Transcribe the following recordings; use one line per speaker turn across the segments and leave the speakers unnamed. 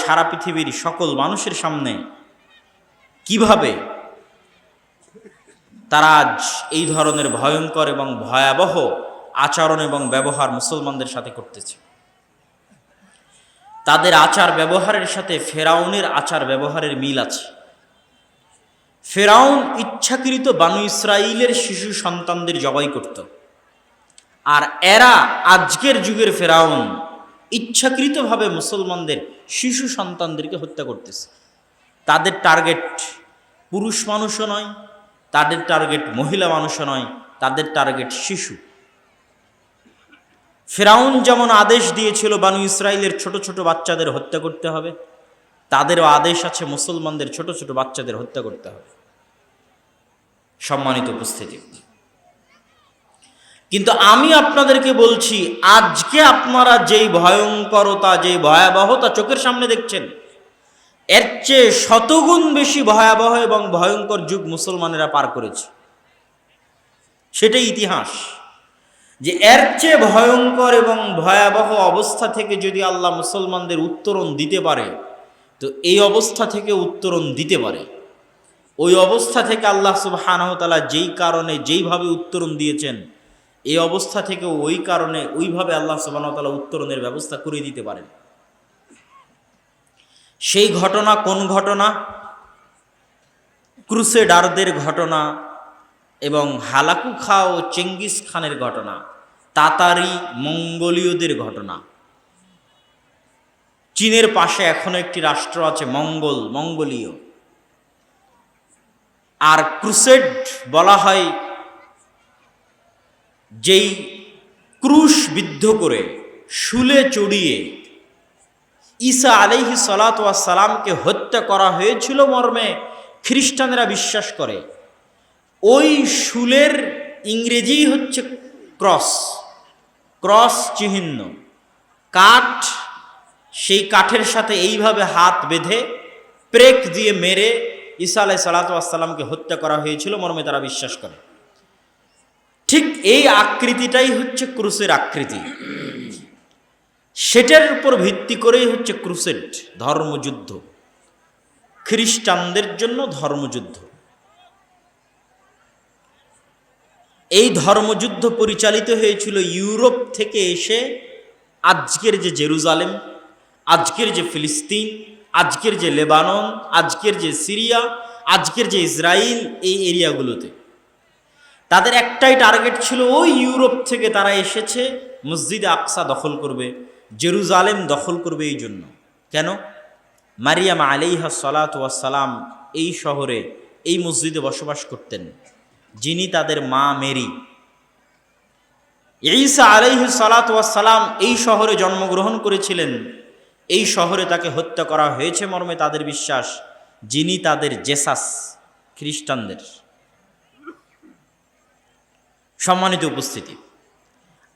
সারা পৃথিবীর সকল মানুষের সামনে কিভাবে তারা আজ এই ধরনের ভয়ঙ্কর এবং ভয়াবহ আচরণ এবং ব্যবহার মুসলমানদের সাথে করতেছে। তাদের আচার ব্যবহারের সাথে ফেরাউনের আচার ব্যবহারের মিল আছে। ফেরাউন ইচ্ছাকৃত বানু ইসরাইলের শিশু সন্তানদের জবাই করত, আর এরা আজকের যুগের ফেরাউন ইচ্ছাকৃতভাবে মুসলমানদের শিশু সন্তানদেরকে হত্যা করতেছে। তাদের টার্গেট পুরুষ মানুষও নয়, তাদের টার্গেট মহিলা মানুষও নয়, তাদের টার্গেট শিশু। ফেরাউন যেমন আদেশ দিয়েছিল বানু ইসরাইলের ছোট ছোট বাচ্চাদের হত্যা করতে হবে, তাদেরও আদেশ আছে মুসলমানদের ছোট ছোট বাচ্চাদের হত্যা করতে হবে। সম্মানিত উপস্থিতি, কিন্তু আমি আপনাদেরকে বলছি, আজকে আপনারা যেই ভয়ঙ্করতা, যেই ভয়াবহতা চোখের সামনে দেখছেন, এর চেয়ে শতগুণ বেশি ভয়াবহ এবং ভয়ঙ্কর যুগ মুসলমানেরা পার করেছে। সেটাই ইতিহাস, যে এর চেয়ে ভয়ঙ্কর এবং ভয়াবহ অবস্থা থেকে যদি আল্লাহ মুসলমানদের উত্তরণ দিতে পারে, তো এই অবস্থা থেকে উত্তরণ দিতে পারে। ওই অবস্থা থেকে আল্লাহ সুবহানাহু ওয়া তাআলা যেই কারণে যেইভাবে উত্তরণ দিয়েছেন, এই অবস্থা থেকে ওই কারণে ওইভাবে আল্লাহ সুবহানাহু ওয়া তাআলা উত্তরণের ব্যবস্থা করে দিতে পারেন। সেই ঘটনা কোন ঘটনা? ক্রুসেডারদের ঘটনা এবং হালাকু খা ও চেঙ্গিস খানের ঘটনা, তাতারি মঙ্গোলীয়দের ঘটনা। চীনের পাশে এখনো একটি রাষ্ট্র আছে মঙ্গোলীয়। আর ক্রুসেড বলা হয় যেই ক্রুশ বিদ্ধ করে শুলে চড়িয়ে ঈসা আলাইহিস সালাতু ওয়াস সালামকে হত্যা করা হয়েছিল মর্মে খ্রিস্টানরা বিশ্বাস করে। ওই শুলের ইংরেজি হচ্ছে ক্রস চিহ্ন, কাঠ। সেই কাঠের সাথে এইভাবে হাত বেঁধে প্রেক দিয়ে মেরে ঈসা আলাইহিস সালাতু ওয়াস সালামকে হত্যা করা হয়েছিল মর্মে তারা বিশ্বাস করে। ঠিক এই আকৃতিটাই হচ্ছে ক্রুসের আকৃতি। সেটার উপর ভিত্তি করেই হচ্ছে ক্রুসেড, ধর্মযুদ্ধ, খ্রিস্টানদের জন্য ধর্মযুদ্ধ। এই ধর্মযুদ্ধ পরিচালিত হয়েছিল ইউরোপ থেকে এসে আজকের যে জেরুজালেম, আজকের যে ফিলিস্তিন, আজকের যে লেবানন, আজকের যে সিরিয়া, আজকের যে ইসরায়েল, এই এরিয়াগুলোতে। তাদের একটাই টার্গেট ছিল, ওই ইউরোপ থেকে তারা এসেছে মসজিদে আকসা দখল করবে, জেরুজালেম দখল করবে। এই জন্য কেন? মারিয়াম আলাইহিস সালাতু ওয়াস সালাম এই শহরে, এই মসজিদে বসবাস করতেন, যিনি তাদের মা মেরি। ঈসা আলাইহিস সালাতু ওয়াস সালাম এই শহরে জন্মগ্রহণ করেছিলেন, এই শহরে তাকে হত্যা করা হয়েছে মর্মে তাদের বিশ্বাস, যিনি তাদের জেসাস, খ্রিস্টানদের। সম্মানিত উপস্থিতি,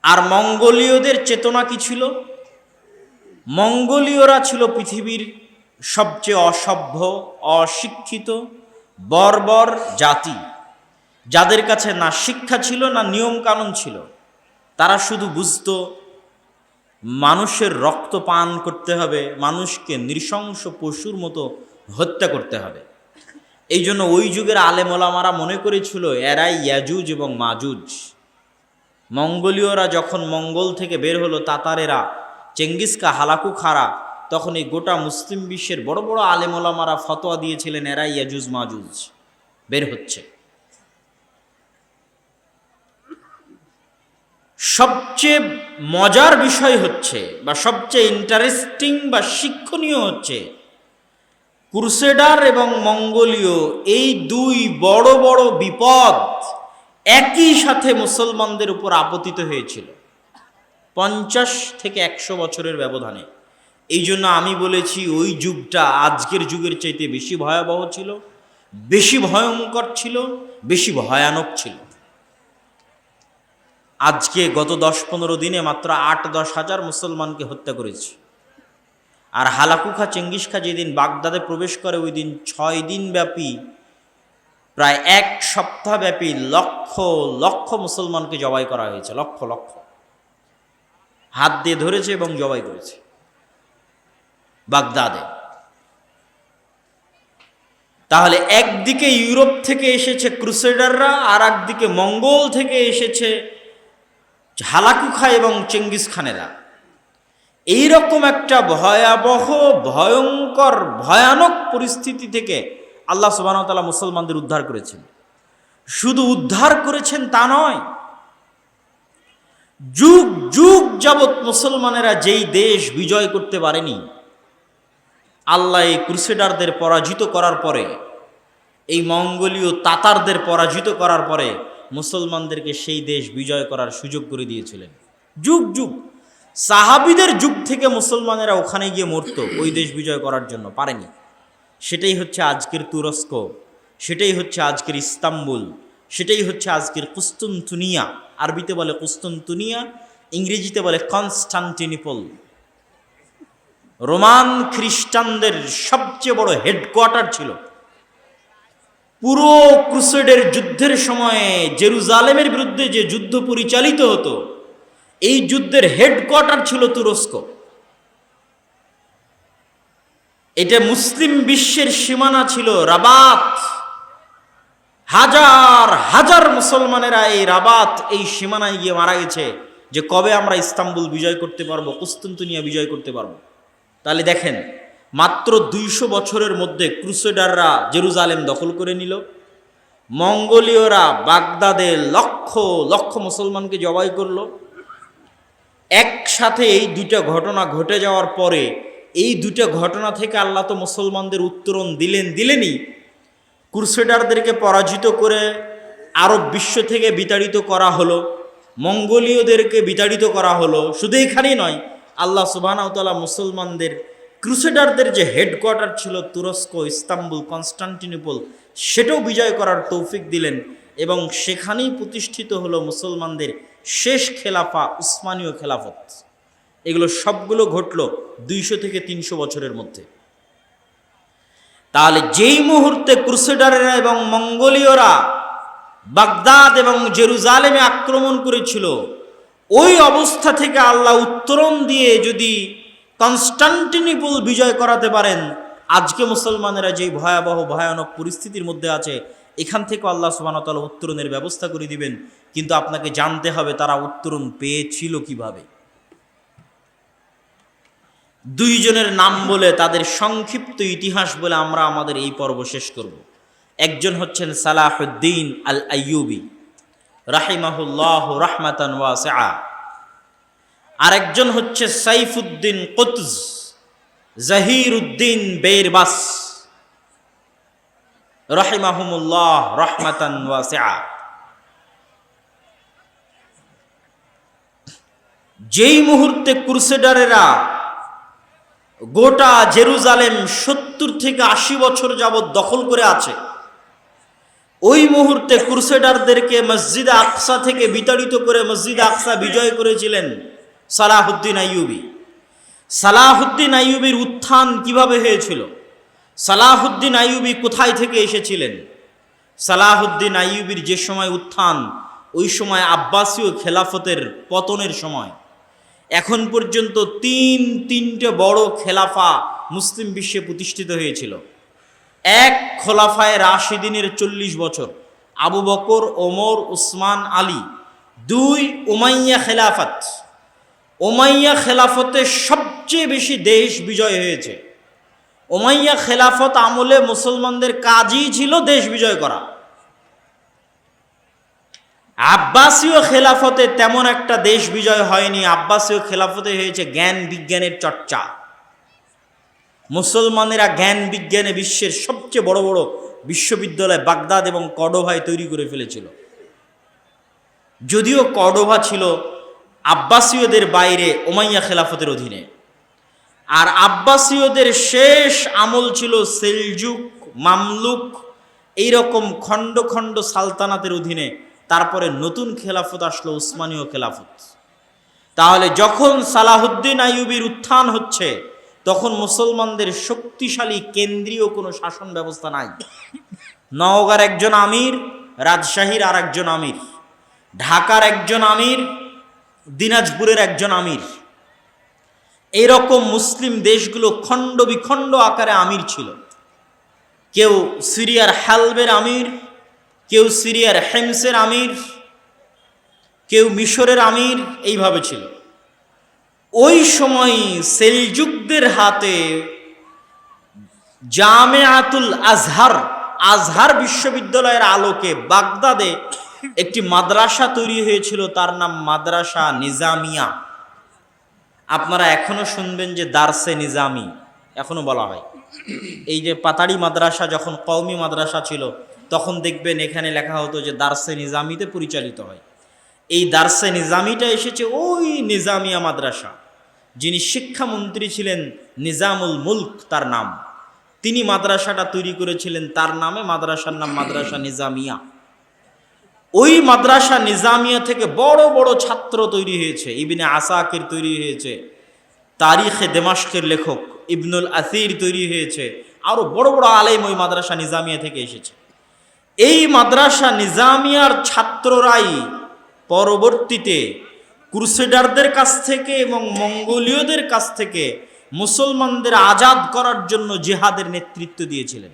আর মঙ্গোলীয়দের চেতনা কি ছিল? মঙ্গোলীয়রা ছিল পৃথিবীর সবচেয়ে অসভ্য, অশিক্ষিত, বর্বর জাতি, যাদের কাছে না শিক্ষা ছিল না নিয়ম কানুন ছিল। তারা শুধু বুঝতো মানুষের রক্ত পান করতে হবে, মানুষকে নৃশংস পশুর মতো হত্যা করতে হবে। এই জন্য ওই যুগের আলেম ওলামারা মনে করেছিল এরাই ইয়াজুজ এবং মাজুজ। মঙ্গোলীয়রা যখন মঙ্গল থেকে বের হলো, তাতারেরা, চেঙ্গিস খা, হালাকু খারা, তখন এই গোটা মুসলিম বিশ্বের বড় বড় আলেম ওলামারা ফতোয়া দিয়েছিলেন এরাই ইয়াজুজ মাজুজ বের হচ্ছে। সবচেয়ে মজার বিষয় হচ্ছে, বা সবচেয়ে ইন্টারেস্টিং বা শিক্ষণীয় হচ্ছে, ক্রুসেডার এবং মঙ্গোলীয় এই দুই বড় বড় বিপদ একই সাথে মুসলমানদের উপর আপতিত হয়েছিল 50 থেকে 100 বছরের ব্যবধানে। এই জন্য আমি বলেছি ওই যুগটা আজকের যুগের চাইতে বেশি ভয়াবহ ছিল, বেশি ভয়ঙ্কর ছিল, বেশি ভয়ানক ছিল। আজকে গত 10-15 দিনে মাত্র 8-10 হাজার মুসলমানকে হত্যা করেছে। আর হালাকু খা, চেঙ্গিস খা যেদিন বাগদাদে প্রবেশ করে, ওই দিন 6 দিন ব্যাপী, প্রায় 1 সপ্তাহ ব্যাপী লক্ষ লক্ষ মুসলমানকে জবাই করা হয়েছে। লক্ষ লক্ষ হাত দিয়ে ধরেছে এবং জবাই করেছে বাগদাদে। তাহলে একদিকে ইউরোপ থেকে এসেছে ক্রুসেডাররা, আর একদিকে মঙ্গল থেকে এসেছে হালাকু খা এবং চেঙ্গিস খানেরা। এইরকম একটা ভয়াবহ, ভয়ঙ্কর, ভয়ানক পরিস্থিতি থেকে আল্লাহ সুবহানাহু ওয়া তাআলা মুসলমানদের উদ্ধার করেছেন। শুধু উদ্ধার করেছেন তা নয়, যুগ যুগ যাবৎ মুসলমানেরা যেই দেশ বিজয় করতে পারেনি, আল্লাহ এই ক্রুসেডারদের পরাজিত করার পরে, এই মঙ্গোলীয় তাতারদের পরাজিত করার পরে মুসলমানদেরকে সেই দেশ বিজয় করার সুযোগ করে দিয়েছিলেন। যুগ যুগ, সাহাবীদের যুগ থেকে মুসলমানেরা ওখানে গিয়ে মরতো ওই দেশ বিজয় করার জন্য, পারেনি। সেটাই হচ্ছে আজকের তুরস্ক, সেটাই হচ্ছে আজকের ইস্তাম্বুল, সেটাই হচ্ছে আজকের কুস্তুনতুনিয়া। আরবিতে বলে কুস্তুনতুনিয়া, ইংরেজিতে বলে কনস্টান্টিনোপল। রোমান খ্রিস্টানদের সবচেয়ে বড় হেডকোয়ার্টার ছিল। পুরো ক্রুসেডের যুদ্ধের সময়ে জেরুজালেমের বিরুদ্ধে যে যুদ্ধ পরিচালিত হতো, এই যুদ্ধের হেডকোয়ার্টার ছিল তুরস্ক। এটা মুসলিম বিশ্বের সীমানা ছিল রাবাত। হাজার হাজার মুসলমানেরা এই রাবাত, এই সীমানায় গিয়ে মারা গেছে যে কবে আমরা ইস্তাম্বুল বিজয় করতে পারবো, কুস্তুনতুনিয়া বিজয় করতে পারবো। তাহলে দেখেন, মাত্র 200 বছরের মধ্যে ক্রুসেডাররা জেরুজালেম দখল করে নিল, মঙ্গোলীয়রা বাগদাদে লক্ষ লক্ষ মুসলমানকে জবাই করলো। একসাথে এই দুইটা ঘটনা ঘটে যাওয়ার পরে, এই দুইটা ঘটনা থেকে আল্লাহ তো মুসলমানদের উত্তরণ দিলেনই। ক্রুসেডারদেরকে পরাজিত করে আরব বিশ্ব থেকে বিতাড়িত করা হলো, মঙ্গোলীয়দেরকে বিতাড়িত করা হলো। শুধু এখানেই নয়, আল্লাহ সুবহানাহু ওয়া তাআলা মুসলমানদের ক্রুসেডারদের যে হেডকোয়ার্টার ছিল তুরস্ক, ইস্তাম্বুল, কনস্টান্টিনোপল, সেটাও বিজয় করার তৌফিক দিলেন, এবং সেখানেই প্রতিষ্ঠিত হলো মুসলমানদের শেষ খেলাফা, উসমানীয় খেলাফত। এগুলো সবগুলো ঘটল 200 থেকে 300 বছরের মধ্যে। তাহলে যেই মুহূর্তে ক্রুসেডাররা এবং মঙ্গোলীয়রা বাগদাদ এবং জেরুজালেমে আক্রমণ করেছিল, ওই অবস্থা থেকে আল্লাহ উত্তরণ দিয়ে যদি কনস্টান্টিনোপল বিজয় করাতে পারেন, আজকে মুসলমানেরা যেই ভয়াবহ ভয়ানক পরিস্থিতির মধ্যে আছে, এখান থেকে আল্লাহ সুবহানাহু ওয়া তাআলা উত্তরণের ব্যবস্থা করে দিবেন। কিন্তু আপনাকে জানতে হবে তারা উত্তরণ পেয়েছিল কিভাবে। দুইজনের নাম বলে, তাদের সংক্ষিপ্ত ইতিহাস বলে আমরা আমাদের এই পর্ব শেষ করব। একজন হচ্ছেন সালাহুদ্দিন আল আইয়ুবী রাহিমাহুল্লাহ রাহমাতান ওয়াসিআ, আরেকজন হচ্ছে সাইফুদ্দিন কুতজ জাহিরুদ্দিন বেরবাস রাহিমাহুমুল্লাহ রাহমাতান ওয়াসিআ। যেই মুহূর্তে ক্রুসেডারেরা গোটা জেরুজালেম 70 থেকে 80 বছর যাবৎ দখল করে আছে, ওই মুহূর্তে ক্রুসেডারদেরকে মসজিদে আকসা থেকে বিতাড়িত করে মসজিদে আকসা বিজয় করেছিলেন সালাহুদ্দিন আইয়ুবী। সালাহুদ্দিন আইয়ুবীর উত্থান কিভাবে হয়েছিল? সালাহুদ্দিন আইয়ুবী কোথায় থেকে এসেছিলেন? সালাহুদ্দিন আইয়ুবীর যে সময় উত্থান, ওই সময় আব্বাসীয় খেলাফতের পতনের সময়। এখন পর্যন্ত তিনটে বড় খেলাফা মুসলিম বিশ্বে প্রতিষ্ঠিত হয়েছিল। এক, খোলাফায়ে রাশিদিনের 40 বছর, আবু বকর, ওমর, উসমান, আলী। 2, উমাইয়া খেলাফত। উমাইয়া খেলাফতে সবচেয়ে বেশি দেশ বিজয় হয়েছে। উমাইয়া খেলাফত আমলে মুসলমানদের কাজই ছিল দেশ বিজয় করা। আব্বাসীয় খেলাফতে তেমন একটা দেশ বিজয় হয়নি। আব্বাসীয় খেলাফতে হয়েছে জ্ঞান বিজ্ঞানের চর্চা। মুসলমানেরা জ্ঞান বিজ্ঞানে বিশ্বের সবচেয়ে বড় বড় বিশ্ববিদ্যালয় বাগদাদ এবং কর্ডোভায় তৈরি করে ফেলেছিল। যদিও কর্ডোভা ছিল আব্বাসীয়দের বাইরে, উমাইয়া খেলাফতের অধীনে। আর আব্বাসীয়দের শেষ আমল ছিল সেলজুক, মামলুক, এইরকম খণ্ড খণ্ড সালতানাতের অধীনে। তারপরে নতুন খেলাফত আসলো, উসমানীয় খেলাফত। তাহলে যখন সালাহুদ্দিন আইয়ুবীর উত্থান হচ্ছে, তখন মুসলমানদের শক্তিশালী কেন্দ্রীয় কোনো শাসন ব্যবস্থা নাই। নওগাঁর একজন আমির, রাজশাহীর আর একজন আমির, ঢাকার একজন আমির, দিনাজপুরের একজন আমির। এইরকম মুসলিম দেশগুলো খণ্ড বিখণ্ড আকারে আমির ছিল। কেউ সিরিয়ার হালবের আমির, কেউ সিরিয়ার হেমসের আমির, কেউ মিশরের আমির, এইভাবে ছিল। ওই সময় সেলজুকদের হাতে জামেআতুল আজহার, আজহার বিশ্ববিদ্যালয়ের আলোকে বাগদাদে একটি মাদ্রাসা তৈরি হয়েছিল, তার নাম মাদ্রাসা নিজামিয়া। আপনারা এখনো শুনবেন যে দারসে নিজামি, এখনো বলা হয়। এই যে পাতাড়ি মাদ্রাসা যখন কওমি মাদ্রাসা ছিল, তখন দেখবেন এখানে লেখা হতো যে দারসে নিজামিতে পরিচালিত হয়। এই দারসে নিজামিটা এসেছে ওই নিজামিয়া মাদ্রাসা। যিনি শিক্ষামন্ত্রী ছিলেন নিজামুল মুলক তার নাম, তিনি মাদ্রাসাটা তৈরি করেছিলেন, তার নামে মাদ্রাসার নাম মাদ্রাসা নিজামিয়া। ওই মাদ্রাসা নিজামিয়া থেকে বড় বড় ছাত্র তৈরি হয়েছে। ইবনে আসাকির তৈরি হয়েছে, তারিখে দেমাশকের লেখক ইবনুল আসির তৈরি হয়েছে, আরো বড় বড় আলেম ওই মাদ্রাসা নিজামিয়া থেকে এসেছে। এই মাদ্রাসা নিজামিয়ার ছাত্ররাই পরবর্তীতে ক্রুসেডারদের কাছ থেকে এবং মঙ্গোলীয়দের কাছ থেকে মুসলমানদের আজাদ করার জন্য জিহাদের নেতৃত্ব দিয়েছিলেন।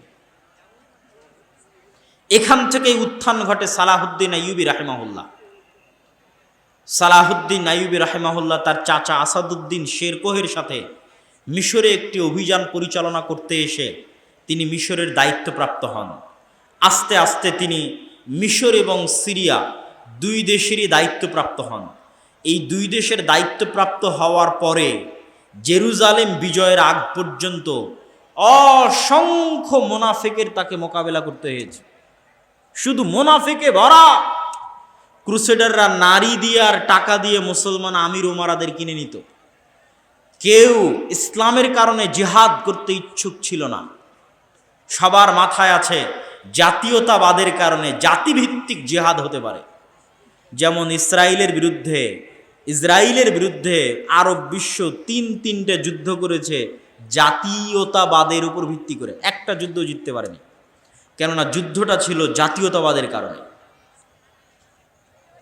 এখান থেকেই উত্থান ঘটে সালাহুদ্দিন আইয়ুবী রাহিমাহুল্লাহ। সালাহুদ্দিন আইয়ুবী রাহিমাহুল্লাহ তার চাচা আসাদুদ্দিন শেরকোহের সাথে মিশরে একটি অভিযান পরিচালনা করতে এসে তিনি মিশরের দায়িত্বপ্রাপ্ত হন। আস্তে আস্তে তিনি মিশর এবং সিরিয়া দুই দেশেরই দায়িত্বপ্রাপ্ত হন। এই দুই দেশের দায়িত্বপ্রাপ্ত হওয়ার পরে জেরুজালেম বিজয়ের আগ পর্যন্ত অসংখ্য মুনাফিকের তাকে মোকাবেলা করতে হয়েছে। শুধু মুনাফিকে ভরা। ক্রুসেডাররা নারী দিয়ে আর টাকা দিয়ে মুসলমান আমির উমারাদের কিনে নিত। কেউ ইসলামের কারণে জিহাদ করতে ইচ্ছুক ছিল না। সবার মাথায় আছে জাতীয়তাবাদের কারণে জাতিভিত্তিক জিহাদ হতে পারে। যেমন ইসরায়েলের বিরুদ্ধে আরব বিশ্ব তিনটে যুদ্ধ করেছে জাতীয়তাবাদের উপর ভিত্তি করে, একটা যুদ্ধ জিততে পারেনি, কেননা যুদ্ধটা ছিল জাতীয়তাবাদের কারণে।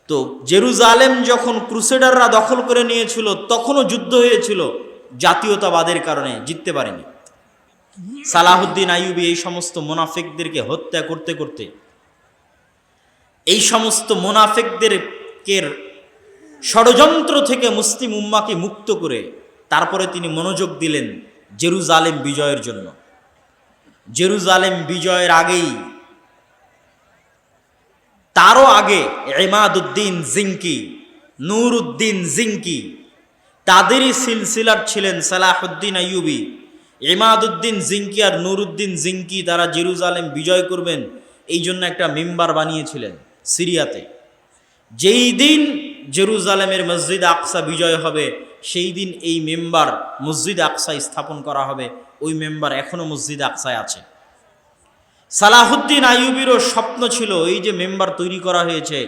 তো জেরুজালেম যখন ক্রুসেডাররা দখল করে নিয়েছিল তখনও যুদ্ধ হয়েছিল জাতীয়তাবাদের কারণে, জিততে পারেনি। সালাহুদ্দিন আইয়ুবী এই সমস্ত মুনাফিকদেরকে হত্যা করতে করতে, এই সমস্ত মুনাফিকদের ষড়যন্ত্র থেকে মুসলিম উম্মাকে মুক্ত করে তারপরে তিনি মনোযোগ দিলেন জেরুজালেম বিজয়ের জন্য। জেরুজালেম বিজয়ের আগেই, তারও আগে ইমাদউদ্দিন জিঙ্কি, নূরউদ্দিন জিঙ্কি, তাদেরই সিলসিলার ছিলেন সালাহুদ্দিন আইয়ুবী। ইমাদউদ্দিন জিঙ্কি আর নূরউদ্দিন জিঙ্কি তারা জেরুজালেম বিজয় করবেন এই জন্য একটা মিম্বার বানিয়েছিলেন সিরিয়াতে। যেই দিন জেরুজালেমের মসজিদ আকসা বিজয় হবে সেই দিন এই মেম্বার মসজিদ আকসায় স্থাপন করা হবে। ওই মেম্বার এখনো মসজিদ আকসায় আছে। সালাহুদ্দিন আইয়ুবীরও স্বপ্ন ছিল এই যে মেম্বার তৈরি করা হয়েছে,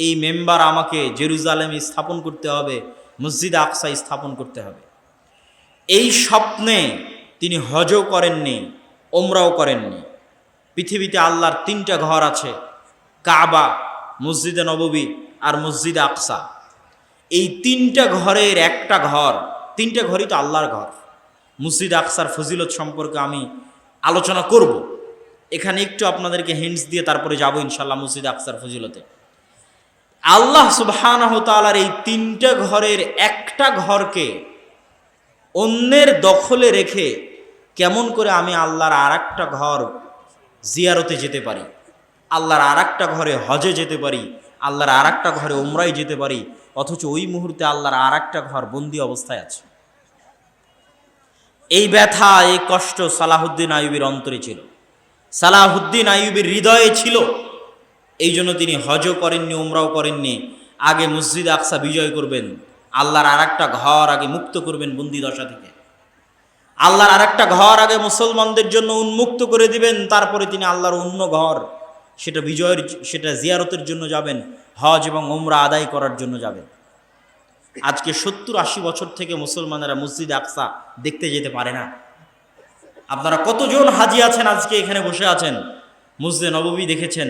এই মেম্বার আমাকে জেরুজালেমে স্থাপন করতে হবে, মসজিদ আকসায় স্থাপন করতে হবে। এই স্বপ্নে তিনি হজও করেননি, ওমরাও করেননি। পৃথিবীতে আল্লাহর তিনটা ঘর আছে, কাবা, মসজিদে নববী আর মসজিদে আকসা। এই তিনটা ঘরের একটা ঘর, তিনটা ঘরই তো আল্লাহর ঘর। মসজিদ আকসার ফজিলত সম্পর্কে আমি আলোচনা করব, এখানে একটু আপনাদেরকে হিন্টস দিয়ে তারপরে যাব ইনশাল্লাহ মসজিদ আকসার ফজিলতে। আল্লাহ সুবহানাহু ওয়া তাআলার এই তিনটা ঘরের একটা ঘরকে অন্যের দখলে রেখে কেমন করে আমি আল্লাহর আর একটা ঘর জিয়ারতে যেতে পারি, আল্লাহর আর একটা ঘরে হজে যেতে পারি, আল্লাহর আর একটা ঘরে উমরায় যেতে পারি, অথচ ওই মুহূর্তে আল্লাহর আর একটা ঘর বন্দি অবস্থায় আছে। এই ব্যথা, এই কষ্ট সালাহুদ্দিন আইয়ুবীর অন্তরে ছিল, সালাহুদ্দিন আইয়ুবীর হৃদয়ে ছিল। এই জন্য তিনি হজও করেননি, উমরাও করেননি। আগে মসজিদ আকসা বিজয় করবেন, আল্লাহর আর একটা ঘর আগে মুক্ত করবেন বন্দি দশা থেকে, আল্লাহর আর একটা ঘর আগে মুসলমানদের জন্য উন্মুক্ত করে দিবেন, তারপরে তিনি আল্লাহর অন্য ঘর সেটা জিয়ারতের জন্য যাবেন, হজ এবং উমরা আদায় করার জন্য যাবেন। আজকে 70-80 বছর থেকে মুসলমানেরা মসজিদ আকসা দেখতে যেতে পারে না। আপনারা কতজন হাজি আছেন আজকে এখানে বসে আছেন, মসজিদে নববী দেখেছেন,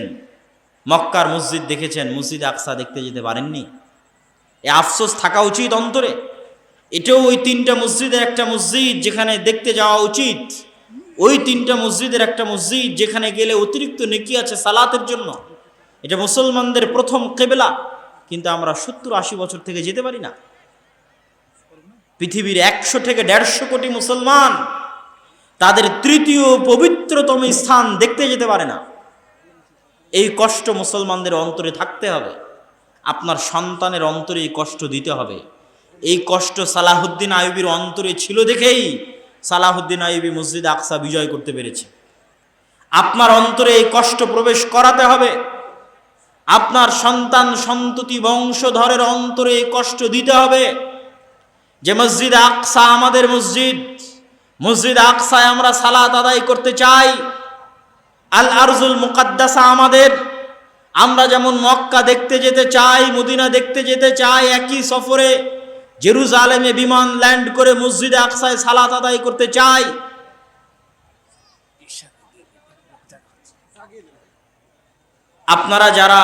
মক্কার মসজিদ দেখেছেন, মসজিদ আকসা দেখতে যেতে পারেননি। এ আফসোস থাকা উচিত অন্তরে। এটাও ওই তিনটা মসজিদের একটা মসজিদ যেখানে দেখতে যাওয়া উচিত, ওই তিনটা মসজিদের একটা মসজিদ যেখানে গেলে অতিরিক্ত নেকি আছে সালাতের জন্য। এটা মুসলমানদের প্রথম কিবলা, কিন্তু আমরা 70-80 বছর থেকে যেতে পারি না। পৃথিবীর 100 থেকে 150 কোটি মুসলমান তাদের তৃতীয় পবিত্রতম স্থান দেখতে যেতে পারে না। এই কষ্ট মুসলমানদের অন্তরে থাকতে হবে। আপনার সন্তানের অন্তরে এই কষ্ট দিতে হবে। এই কষ্ট সালাহুদ্দিন আইয়ুবীর অন্তরে ছিল দেখেই সালাহুদ্দিন আইয়ুবী মসজিদ আকসা বিজয় করতে পেরেছে। আপনার অন্তরে এই কষ্ট প্রবেশ করাতে হবে। আপনার সন্তান সন্ততি বংশধরের অন্তরে এই কষ্ট দিতে হবে যে মসজিদ আকসা আমাদের মসজিদ, মসজিদ আকসায় আমরা সালাত আদায় করতে চাই। আল আরজুল মুকাদ্দাসা আমাদের। আমরা যেমন মক্কা দেখতে যেতে চাই, মদিনা দেখতে যেতে চাই, একই সফরে জেরুজালেমে বিমান ল্যান্ড করে মসজিদে আকসায় সালাত আদায় করতে চাই। আপনারা যারা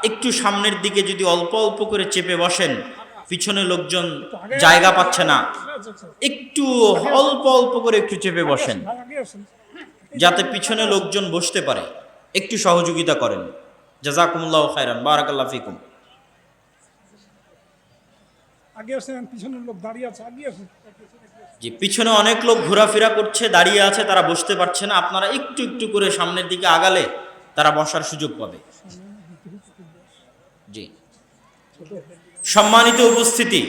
একটু সামনের দিকে যদি অল্প অল্প করে চেপে বসেন, পিছনে লোকজন জায়গা পাচ্ছে না, একটু অল্প অল্প করে একটু চেপে বসেন যাতে পিছনে লোকজন বসতে পারে। একটু সহযোগিতা করেন। জাযাকুমুল্লাহু খায়রান, বারাকাল্লাহু ফিকুম।
আগে আসেন, পিছনের লোক দাঁড়িয়ে আছে, আগে আসেন।
যে পিছনে অনেক লোক ঘোরাফেরা করছে, দাঁড়িয়ে আছে, তারা বসতে পারছে না। আপনারা একটু একটু করে সামনের দিকে আগালে তারা বসার সুযোগ পাবে। জি, সম্মানিত উপস্থিতি,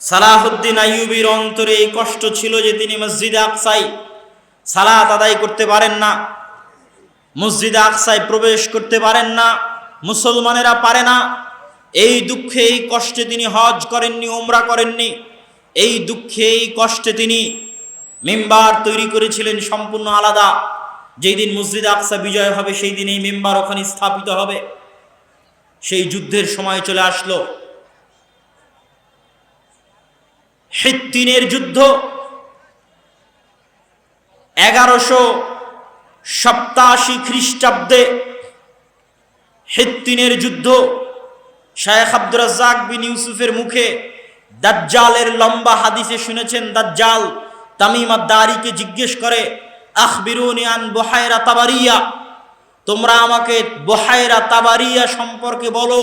সালাহুদ্দিন আইয়ুবীর অন্তরে এই কষ্ট ছিল যে তিনি মসজিদে আকসায় সালাত আদায় করতে পারেন না, মসজিদে আকসায় প্রবেশ করতে পারেন না, মুসলমানেরা পারে না। এই দুঃখে এই কষ্টে তিনি হজ করেননি, উমরা করেননি। এই দুঃখে এই কষ্টে তিনি মিম্বার তৈরি করেছিলেন সম্পূর্ণ আলাদা। যেই দিন মসজিদে আকসা বিজয় হবে সেই দিন এই মিম্বার ওখানে স্থাপিত হবে। সেই যুদ্ধের সময় চলে আসলো, হিত্তিনের যুদ্ধ। 1187 খ্রিস্টাব্দে হিত্তিনের যুদ্ধ। শায়েখ আব্দুর রাজ্জাক বিন ইউসুফের মুখে দাজ্জালের লম্বা হাদিসে শুনেছেন। দাজ্জাল তামিম আদ-দারিকে জিজ্ঞেস করে, আখবিরুনি আন বুহায়রা তাবারিয়া, তোমরা আমাকে বুহায়রা তাবারিয়া সম্পর্কে বলো।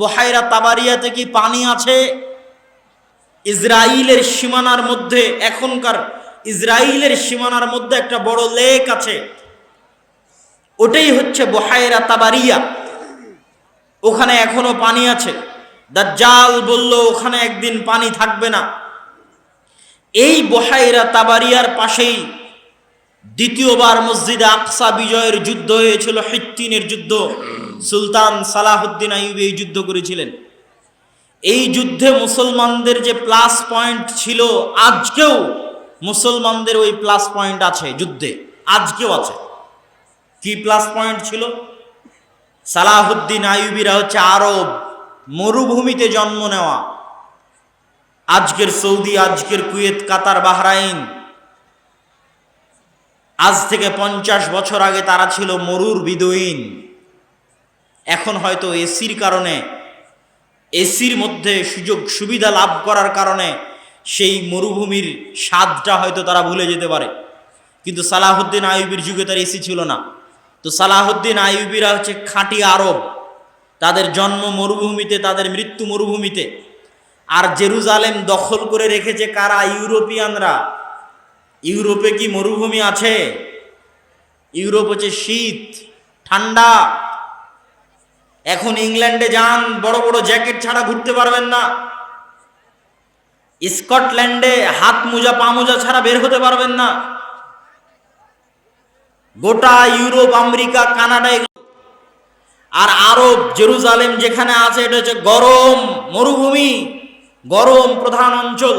বুহায়রা তাবারিয়াতে কি পানি আছে? ইসরায়েলের সীমানার মধ্যে, এখনকার ইসরায়েলের সীমানার মধ্যে একটা বড় লেক আছে, ওটাই হচ্ছে বুহায়রা তাবারিয়া। ওখানে এখনো পানি আছে। দাজ্জাল বলল ওখানে একদিন পানি থাকবে না। এই বুহায়রা তাবারিয়ার পাশেই দ্বিতীয়বার মসজিদে আকসা বিজয়ের যুদ্ধ হয়েছিল, হিত্তিনের যুদ্ধ। সুলতান সালাহুদ্দিন আইয়ুবী এই যুদ্ধ করেছিলেন। এই যুদ্ধে মুসলমানদের যে প্লাস পয়েন্ট ছিল, আজকেও মুসলমানদের ওই প্লাস পয়েন্ট আছে যুদ্ধে, আজকেও আছে। কি প্লাস পয়েন্ট ছিল? সালাহুদ্দিন আইয়ুবীরা হচ্ছে আরব মরুভূমিতে জন্ম নেওয়া। আজকের সৌদি, আজকের কুয়েত, কাতার, বাহরাইন, আজ থেকে 50 বছর আগে তারা ছিল মরুর বিদুইন। এখন হয়তো এসির কারণে, এসির মধ্যে সুযোগ সুবিধা লাভ করার কারণে সেই মরুভূমির স্বাদটা হয়তো তারা ভুলে যেতে পারে, কিন্তু সালাহুদ্দিন আইয়ুবীর যুগে তার এসি ছিল না। তো সালাহুদ্দিন আইয়ুবীরা হচ্ছে খাঁটি আরব। তাদের জন্ম মরুভূমিতে, তাদের মৃত্যু মরুভূমিতে। আর জেরুজালেম দখল করে রেখেছে কারা? ইউরোপিয়ানরা। ইউরোপে কি মরুভূমি আছে? ইউরোপ হচ্ছে শীত, ঠান্ডা। এখন ইংল্যান্ডে যান, বড় বড় জ্যাকেট ছাড়া ঘুরতে পারবেন না। স্কটল্যান্ডে হাত মোজা পা মোজা ছাড়া বের হতে পারবেন না। গোটা ইউরোপ, আমেরিকা, কানাডা, আর আরব জেরুজালেম যেখানে আছে এটা হচ্ছে গরম মরুভূমি, গরম প্রধান অঞ্চল।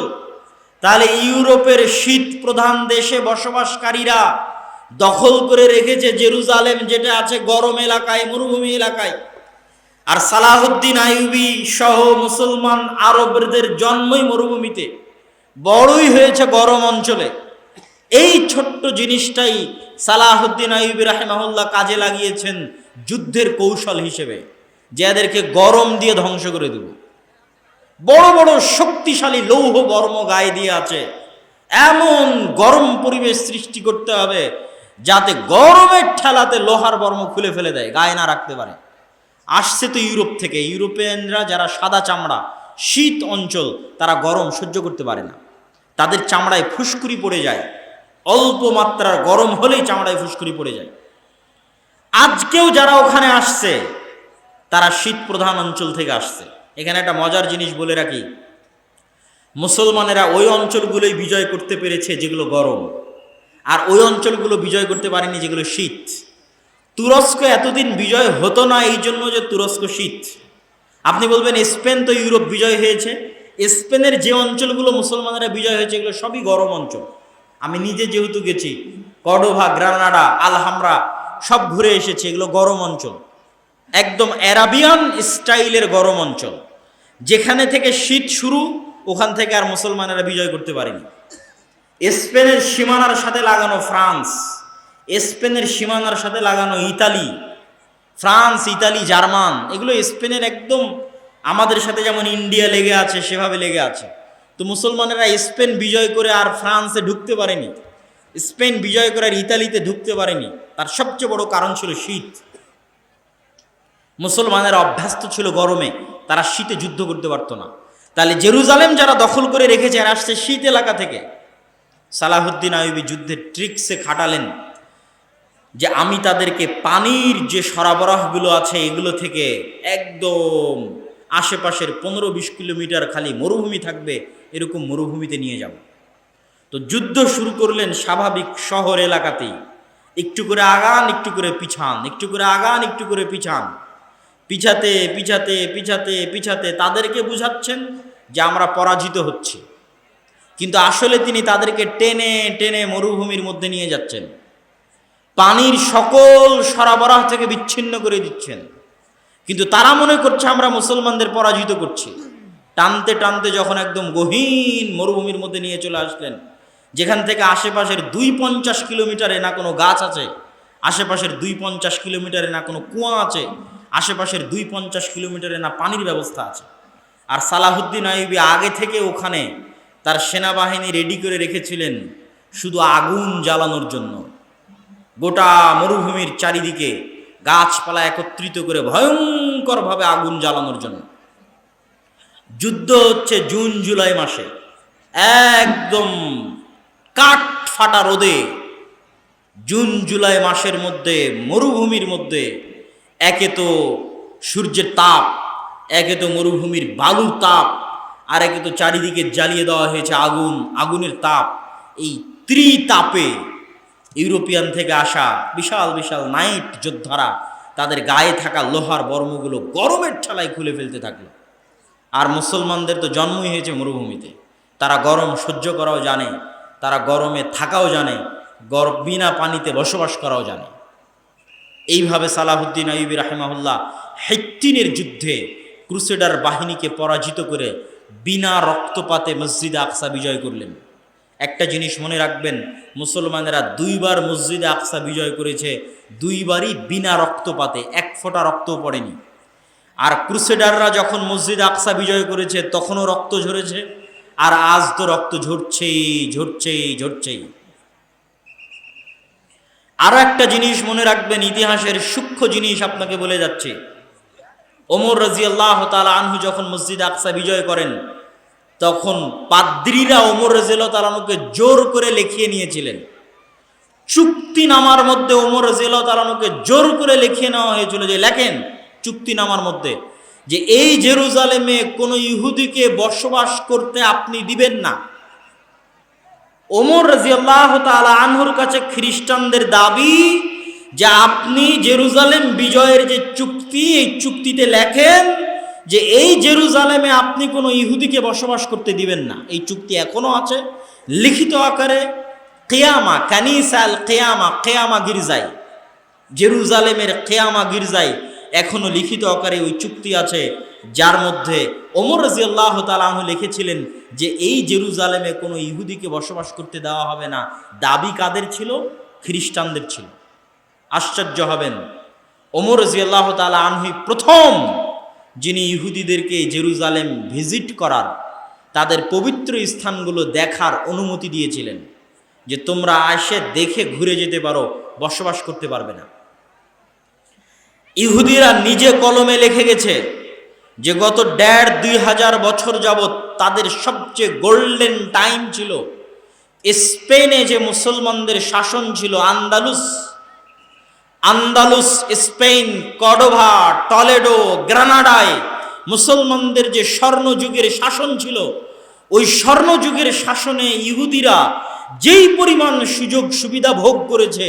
তাহলে ইউরোপের শীত প্রধান দেশে বসবাসকারীরা দখল করে রেখেছে জেরুজালেম, যেটা আছে গরম এলাকায়, মরুভূমি এলাকায়। আর সালাহুদ্দিন আইয়ুবী সহ মুসলমান আরবদের জন্মই মরুভূমিতে, বড়ই হয়েছে গরম অঞ্চলে। এই ছোট্ট জিনিসটাই সালাহুদ্দিন আইয়ুবী রাহিমাহুল্লাহ কাজে লাগিয়েছেন যুদ্ধের কৌশল হিসেবে, যে এদেরকে গরম দিয়ে ধ্বংস করে দেব। বড় বড় শক্তিশালী লৌহ বর্ম গায়ে দিয়ে আছে, এমন গরম পরিবেশ সৃষ্টি করতে হবে যাতে গরমের ঠেলাতে লোহার বর্ম খুলে ফেলে দেয়, গায়ে না রাখতে পারে। আসছে তো ইউরোপ থেকে, ইউরোপিয়ানরা যারা সাদা চামড়া, শীত অঞ্চল, তারা গরম সহ্য করতে পারে না, তাদের চামড়ায় ফুসকুড়ি পড়ে যায়, অল্প মাত্রার গরম হলেই চামড়ায় ফুসকুড়ি পড়ে যায়। আজকেও যারা ওখানে আসছে তারা শীত প্রধান অঞ্চল থেকে আসছে। এখানে একটা মজার জিনিস বলে রাখি, মুসলমানেরা ওই অঞ্চলগুলোই বিজয় করতে পেরেছে যেগুলো গরম, আর ওই অঞ্চলগুলো বিজয় করতে পারেনি যেগুলো শীত। তুরস্ক এতদিন বিজয় হতো না এই জন্য যে তুরস্ক শীত। আপনি বলবেন স্পেন তো ইউরোপ বিজয় হয়েছে, স্পেনের যে অঞ্চলগুলো মুসলমানেরা বিজয় হয়েছে এগুলো সবই গরম অঞ্চল। আমি নিজে যেহেতু গেছি, কর্ডোভা, গ্রানাডা, আলহামরা সব ঘুরে এসেছি, এগুলো গরম অঞ্চল, একদম অ্যারাবিয়ান স্টাইলের গরম অঞ্চল। যেখানে থেকে শীত শুরু ওখান থেকে আর মুসলমানেরা বিজয় করতে পারেনি। স্পেনের সীমানার সাথে লাগানো ফ্রান্স, স্পেনের সীমানার সাথে লাগানো ইতালি, ফ্রান্স, ইতালি, জার্মান, এগুলো স্পেনের একদম আমাদের সাথে যেমন ইন্ডিয়া লেগে আছে সেভাবে লেগে আছে। তো মুসলমানেরা স্পেন বিজয় করে আর ফ্রান্সে ঢুকতে পারেনি, স্পেন বিজয় করে আর ইতালিতে ঢুকতে পারেনি। তার সবচেয়ে বড় কারণ ছিল শীত। মুসলমানেরা অভ্যস্ত ছিল গরমে, তারা শীতে যুদ্ধ করতে পারতো না। তাহলে জেরুজালেম যারা দখল করে রেখেছে আর আসছে শীত এলাকা থেকে, সালাহুদ্দিন আইয়ুবী যুদ্ধের ট্রিক্সে খাটালেন যে আমি তাদেরকে পানির যে সরবরাহগুলো আছে এগুলো থেকে একদম আশেপাশের 15-20 কিলোমিটার খালি মরুভূমি থাকবে, এরকম মরুভূমিতে নিয়ে যাব। তো যুদ্ধ শুরু করলেন স্বাভাবিক শহর এলাকাতেই, একটু করে আগান, একটু করে পিছান, একটু করে আগান, একটু করে পিছান, পিছাতে পিছাতে পিছাতে পিছাতে তাদেরকে বুঝাচ্ছেন যে আমরা পরাজিত হচ্ছি, কিন্তু আসলে তিনি তাদেরকে টেনে টেনে মরুভূমির মধ্যে নিয়ে যাচ্ছেন, পানির সকল সরবরাহ থেকে বিচ্ছিন্ন করে দিচ্ছেন। কিন্তু তারা মনে করছে আমরা মুসলমানদের পরাজিত করছি। টানতে টানতে যখন একদম গহীন মরুভূমির মধ্যে নিয়ে চলে আসলেন, যেখান থেকে আশেপাশের 250 কিলোমিটারে না কোনো গাছ আছে, আশেপাশের 250 কিলোমিটারে না কোনো কুয়া আছে, আশেপাশের 250 কিলোমিটারে না পানির ব্যবস্থা আছে। আর সালাহুদ্দিন আইয়ুবী আগে থেকে ওখানে তার সেনাবাহিনী রেডি করে রেখেছিলেন শুধু আগুন জ্বালানোর জন্য। গোটা মরুভূমির চারিদিকে গাছপালা একত্রিত করে ভয়ঙ্করভাবে আগুন জ্বালানোর জন্য। যুদ্ধ হচ্ছে জুন জুলাই মাসে, একদম কাঠ ফাটা রোদে জুন জুলাই মাসের মধ্যে মরুভূমির মধ্যে, একে তো সূর্যের তাপ, একে তো মরুভূমির বালুর তাপ, আর একে তো চারিদিকে জ্বালিয়ে দেওয়া হয়েছে আগুন, আগুনের তাপ। এই ত্রিতাপে ইউরোপিয়ান থেকে আসা বিশাল বিশাল নাইট যোদ্ধারা তাদের গায়ে থাকা লোহার বর্মগুলো গরমের ঠেলায় খুলে ফেলতে থাকলো। আর মুসলমানদের তো জন্মই হয়েছে মরুভূমিতে, তারা গরম সহ্য করাও জানে, তারা গরমে থাকাও জানে, বিনা পানিতে বসবাস করাও জানে। এইভাবে সালাহুদ্দিন আইয়ুবী রাহিমাহুল্লাহ হিত্তিনের যুদ্ধে ক্রুসেডার বাহিনীকে পরাজিত করে বিনা রক্তপাতে মসজিদে আকসা বিজয় করলেন। একটা জিনিস মনে রাখবেন, মুসলমানেরা 2বার মসজিদে আকসা বিজয় করেছে, 2বারই বিনা রক্তপাতে, এক ফোঁটা রক্তও পড়েনি। আর ক্রুসেডাররা যখন মসজিদে আকসা বিজয় করেছে তখনও রক্ত ঝরেছে, আর আজ তো রক্ত ঝরছেই ঝরছেই ঝরছেই। আরো একটা জিনিস মনে রাখবেন, ইতিহাসের সূক্ষ্ম জিনিস আপনাকে বলে যাচ্ছে। ওমর রাদিয়াল্লাহু তাআলা আনহু যখন মসজিদে আকসা বিজয় করেন তখন পাদ্রীরা ওমর রাদিয়াল্লাহু তাআলা আনহুকে জোর করে লিখিয়ে নিয়েছিলেন। চুক্তিনামার মধ্যে ওমর রাদিয়াল্লাহু তাআলা আনহুকে জোর করে লিখিয়ে নেওয়া হয়েছিল যে লেখেন চুক্তিনামার মধ্যে যে এই জেরুজালেমে কোনো ইহুদিকে বসবাস করতে আপনি দিবেন না। ওমর রাদিয়াল্লাহু তাআলা আনহুর কাছে খ্রিস্টানদের দাবি যে আপনি জেরুজালেম বিজয়ের যে চুক্তি, এই চুক্তিতে লেখেন যে এই জেরুজালেমে আপনি কোনো ইহুদিকে বসবাস করতে দিবেন না। এই চুক্তি এখনো আছে লিখিত আকারে, কিয়ামা কানিসা আল কিয়ামা, কিয়ামা গির্জায়, জেরুজালেমের কিয়ামা গির্জায় এখনো লিখিত আকারে ওই চুক্তি আছে, যার মধ্যে ওমর রাদিয়াল্লাহু তাআলা আনহু লিখেছিলেন যে এই জেরুজালেমে কোনো ইহুদিকে বসবাস করতে দেওয়া হবে না। দাবি কাদের ছিল? খ্রিস্টানদের ছিল। আশ্চর্য হবেন, ওমর রাদিয়াল্লাহু তাআলা আনহু প্রথম যিনি ইহুদিদেরকে জেরুজালেম ভিজিট করার, তাদের পবিত্র স্থানগুলো দেখার অনুমতি দিয়েছিলেন, যে তোমরা এসে দেখে ঘুরে যেতে পারো, বসবাস করতে পারবে না। ইহুদিরা নিজে কলমে লিখে গেছে যে গত ১,৫০০ বছর যাবৎ তাদের সবচেয়ে গোল্ডেন টাইম ছিল স্পেনে যে মুসলমানদের শাসন ছিল, আন্দালুস, স্পেন, কর্ডোভা, টলেডো, গ্রানাডায় মুসলমানদের যে স্বর্ণযুগের শাসন ছিল, ওই স্বর্ণযুগের শাসনে ইহুদিরা যেই পরিমাণ সুযোগ সুবিধা ভোগ করেছে,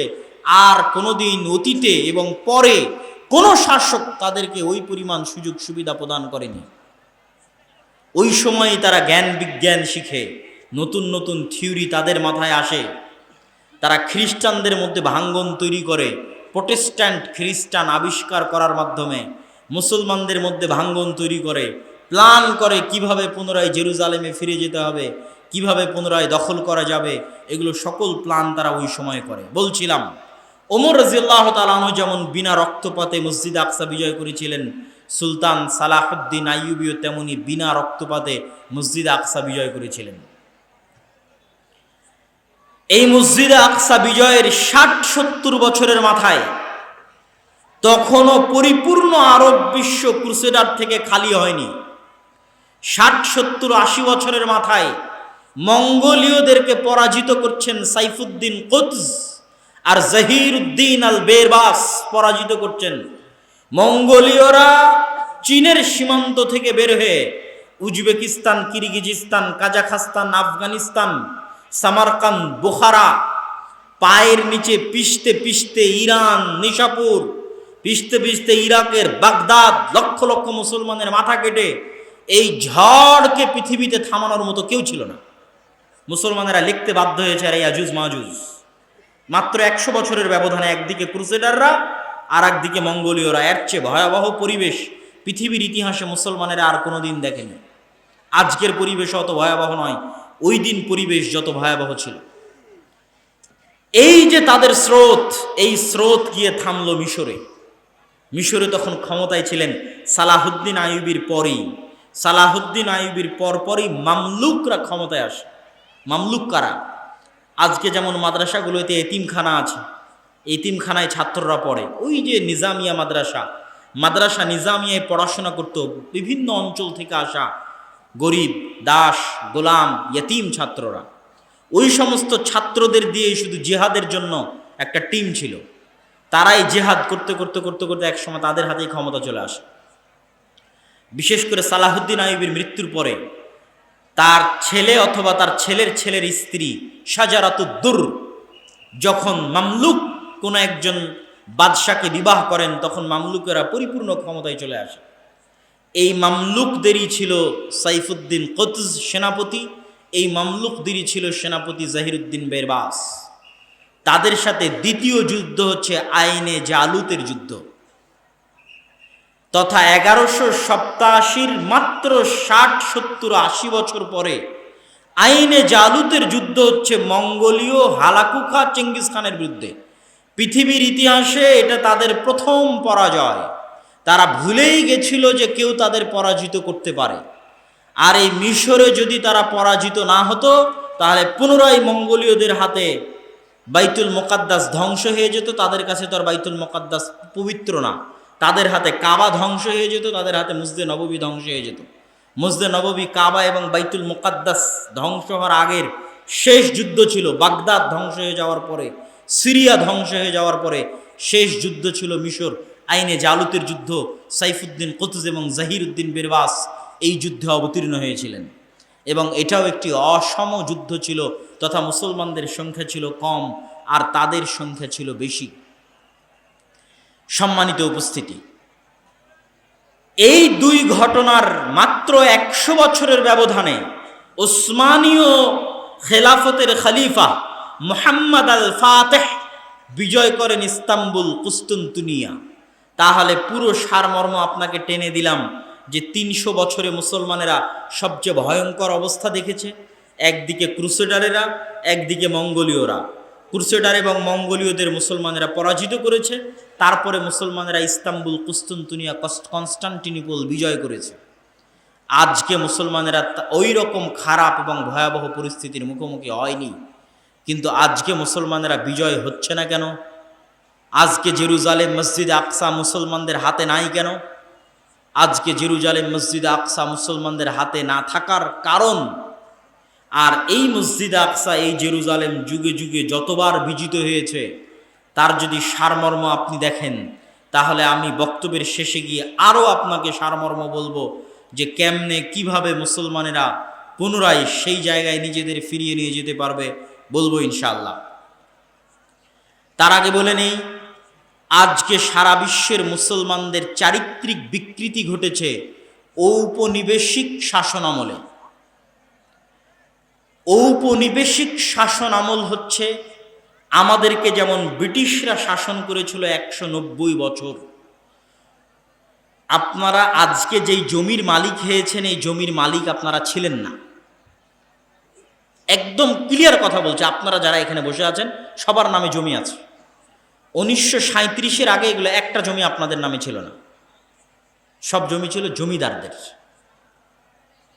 আর কোনোদিন অতীতে এবং পরে কোনো শাসক তাদেরকে ওই পরিমাণ সুযোগ সুবিধা প্রদান করেনি। ওই সময় তারা জ্ঞান বিজ্ঞান শিখে, নতুন নতুন থিওরি তাদের মাথায় আসে। তারা খ্রিস্টানদের মধ্যে ভাঙ্গন তৈরি করে, প্রোটেস্ট্যান্ট খ্রিস্টান আবিষ্কার করার মাধ্যমে মুসলমানদের মধ্যে ভাঙ্গন তৈরি করে, প্ল্যান করে কিভাবে পুনরায় জেরুজালেমে ফিরে যেতে হবে, কিভাবে পুনরায় দখল করা যাবে। এগুলো সকল প্ল্যান তারা ওই সময় করে। বলছিলাম, ওমর রাদিয়াল্লাহু তাআলা আনহু যেমন বিনা রক্তপাতে মসজিদ আকসা বিজয় করেছিলেন, সুলতান সালাহুদ্দিন আইয়ুবীও তেমনি বিনা রক্তপাতে মসজিদ আকসা বিজয় করেছিলেন। এই মসজিদ আকসা বিজয়ের ৬০-৭০ বছরের মাথায় তখনও পরিপূর্ণ আরব বিশ্ব ক্রুসেডার থেকে খালি হয়নি। ৬০-৭০-৮০ বছরের মাথায় মঙ্গোলীয়দেরকে পরাজিত করছেন সাইফুদ্দিন কুতজ, আর জহিরুদ্দিন আল বেরবাস পরাজিত করছেন। মঙ্গোলীয়রা চীনের সীমান্ত থেকে বের হয়ে Uzbekistan, Kyrgyzstan, Kazakhstan, Afghanistan, Samarkand, Bukhara পায়ের নিচে পিষতে পিষতে ইরান, নিশাপুর পিষতে পিষতে ইরাকের বাগদাদ, লক্ষ লক্ষ মুসলমানের মাথা কেটে এই ঝড়কে পৃথিবীতে থামানোর মতো কেউ ছিল না। মুসলমানেরা লিখতে বাধ্য হয়েছে আর ইয়াজুজ মাজুজ। মাত্র ১০০ বছরের ব্যবধানে একদিকে ক্রুসেডাররা আর একদিকে মঙ্গোলীয়রা। এর চেয়ে ভয়াবহ পরিবেশ পৃথিবীর ইতিহাসে মুসলমানেরা আর কোনোদিন দেখেনি। আজকের পরিবেশ অত ভয়াবহ নয়, ওই দিন পরিবেশ যত ভয়াবহ ছিল। এই যে তাদের স্রোত, এই স্রোত গিয়ে থামলো মিশরে। মিশরে তখন ক্ষমতায় ছিলেন সালাহুদ্দিন আইয়ুবীর পরেই, সালাহুদ্দিন আইয়ুবীর পরপরই মামলুকরা ক্ষমতায় আসে। মামলুক কারা? আজকে যেমন মাদ্রাসাগুলোতে এতিমখানা আছে, এতিমখানায় ছাত্ররা পড়ে, ওই যে নিজামিয়া মাদ্রাসা নিজামিয়ায় পড়াশোনা করত বিভিন্ন অঞ্চল থেকে আসা গরিব, দাস, গোলাম, ইয়েতিম ছাত্ররা। ওই সমস্ত ছাত্রদের দিয়ে শুধু জিহাদের জন্য একটা টিম ছিল। তারাই জিহাদ করতে করতে করতে করতে একসময় তাদের হাতেই ক্ষমতা চলে আসে। বিশেষ করে সালাহুদ্দিন আইয়ুবীর মৃত্যুর পরে তার ছেলে অথবা তার ছেলের ছেলের স্ত্রী শাজারাতুদ্দুর যখন মামলুক কোনো একজন বাদশাকে বিবাহ করেন, তখন মামলুকেরা পরিপূর্ণ ক্ষমতায় চলে আসে। এই মামলুকদেরই ছিল সাইফুদ্দিন কুতজ সেনাপতি, এই মামলুকদেরই ছিল সেনাপতি জহিরুদ্দিন বেরবাস। তাদের সাথে দ্বিতীয় যুদ্ধ হচ্ছে আইনে জালুতের যুদ্ধ, তথা ১১৮৭ মাত্র ৬০-৭০-৮০ বছর পরে আইনে জালুতের যুদ্ধ হচ্ছে মঙ্গোলীয় হালাকু খা চেঙ্গিস খানের বিরুদ্ধে। পৃথিবীর ইতিহাসে এটা তাদের প্রথম পরাজয়। তারা ভুলেই গেছিল যে কেউ তাদের পরাজিত করতে পারে। আর এই মিশরে যদি তারা পরাজিত না হতো, তাহলে পুনরায় মঙ্গোলীয়দের হাতে বাইতুল মুকাদ্দাস ধ্বংস হয়ে যেত। তাদের কাছে তো আর বাইতুল মুকাদ্দাস পবিত্র না। তাদের হাতে কাবা ধ্বংস হয়ে যেত, তাদের হাতে মসজিদে নববী ধ্বংস হয়ে যেত। মসজিদে নববী, কাবা এবং বাইতুল মুকাদ্দাস ধ্বংস হওয়ার আগের শেষ যুদ্ধ ছিল বাগদাদ ধ্বংস হয়ে যাওয়ার পরে, সিরিয়া ধ্বংস হয়ে যাওয়ার পরে শেষ যুদ্ধ ছিল মিশর আইনে জালুতের যুদ্ধ। সাইফুদ্দিন কুতজ এবং জহিরুদ্দিন বেরবাস এই যুদ্ধে অবতীর্ণ হয়েছিলেন, এবং এটাও একটি অসম যুদ্ধ ছিল, তথা মুসলমানদের সংখ্যা ছিল কম আর তাদের সংখ্যা ছিল বেশি। সম্মানিত উপস্থিতি, এই দুই ঘটনার মাত্র ১০০ বছরের ব্যবধানে ওসমানীয় খেলাফতের খলিফা মুহাম্মদ আল ফাতেহ বিজয় করেন ইস্তাম্বুল, কুস্তুনতুনিয়া। তাহলে পুরো সারমর্ম আপনাকে টেনে দিলাম যে ৩০০ বছরে মুসলমানেরা সবচেয়ে ভয়ঙ্কর অবস্থা দেখেছে। একদিকে ক্রুসেডারেরা, একদিকে মঙ্গোলীয়রা। ক্রুসেডার এবং মঙ্গোলীয়দের মুসলমানেরা পরাজিত করেছে, তারপরে মুসলমানেরা ইস্তাম্বুল, কুস্তুনতুনিয়া, কনস্টান্টিনোপল বিজয় করেছে। আজকে মুসলমানেরা ওই রকম খারাপ এবং ভয়াবহ পরিস্থিতির মুখোমুখি হয়নি, কিন্তু আজকে মুসলমানেরা বিজয় হচ্ছে না কেন? আজকে জেরুজালেম মসজিদে আকসা মুসলমানদের হাতে নাই কেন? আজকে জেরুজালেম মসজিদে আকসা মুসলমানদের হাতে না থাকার কারণ, আর এই মসজিদে আকসা, এই জেরুজালেম যুগে যুগে যতবার বিজিত হয়েছে, তার যদি সারমর্ম আপনি দেখেন, তাহলে আমি বক্তব্যের শেষে গিয়ে আরও আপনাকে সারমর্ম বলবো যে কেমনে কিভাবে মুসলমানেরা পুনরায় সেই জায়গায় নিজেদের ফিরিয়ে নিয়ে যেতে পারবে, বলবো ইনশাআল্লাহ। তার আগে বলে নেই, আজকে সারা বিশ্বের মুসলমানদের চারিত্রিক বিকৃতি ঘটেছে ঔপনিবেশিক শাসন আমলে। ঔপনিবেশিক শাসন আমল হচ্ছে আমাদেরকে যেমন ব্রিটিশরা শাসন করেছিল 190 বছর। আপনারা আজকে যেই জমির মালিক হয়েছেন, এই জমির মালিক আপনারা ছিলেন না। একদম ক্লিয়ার কথা বলছে, আপনারা যারা এখানে বসে আছেন সবার নামে জমি আছে। 1937-এর আগে এগুলো একটা জমি আপনাদের নামে ছিল না, সব জমি ছিল জমিদারদের।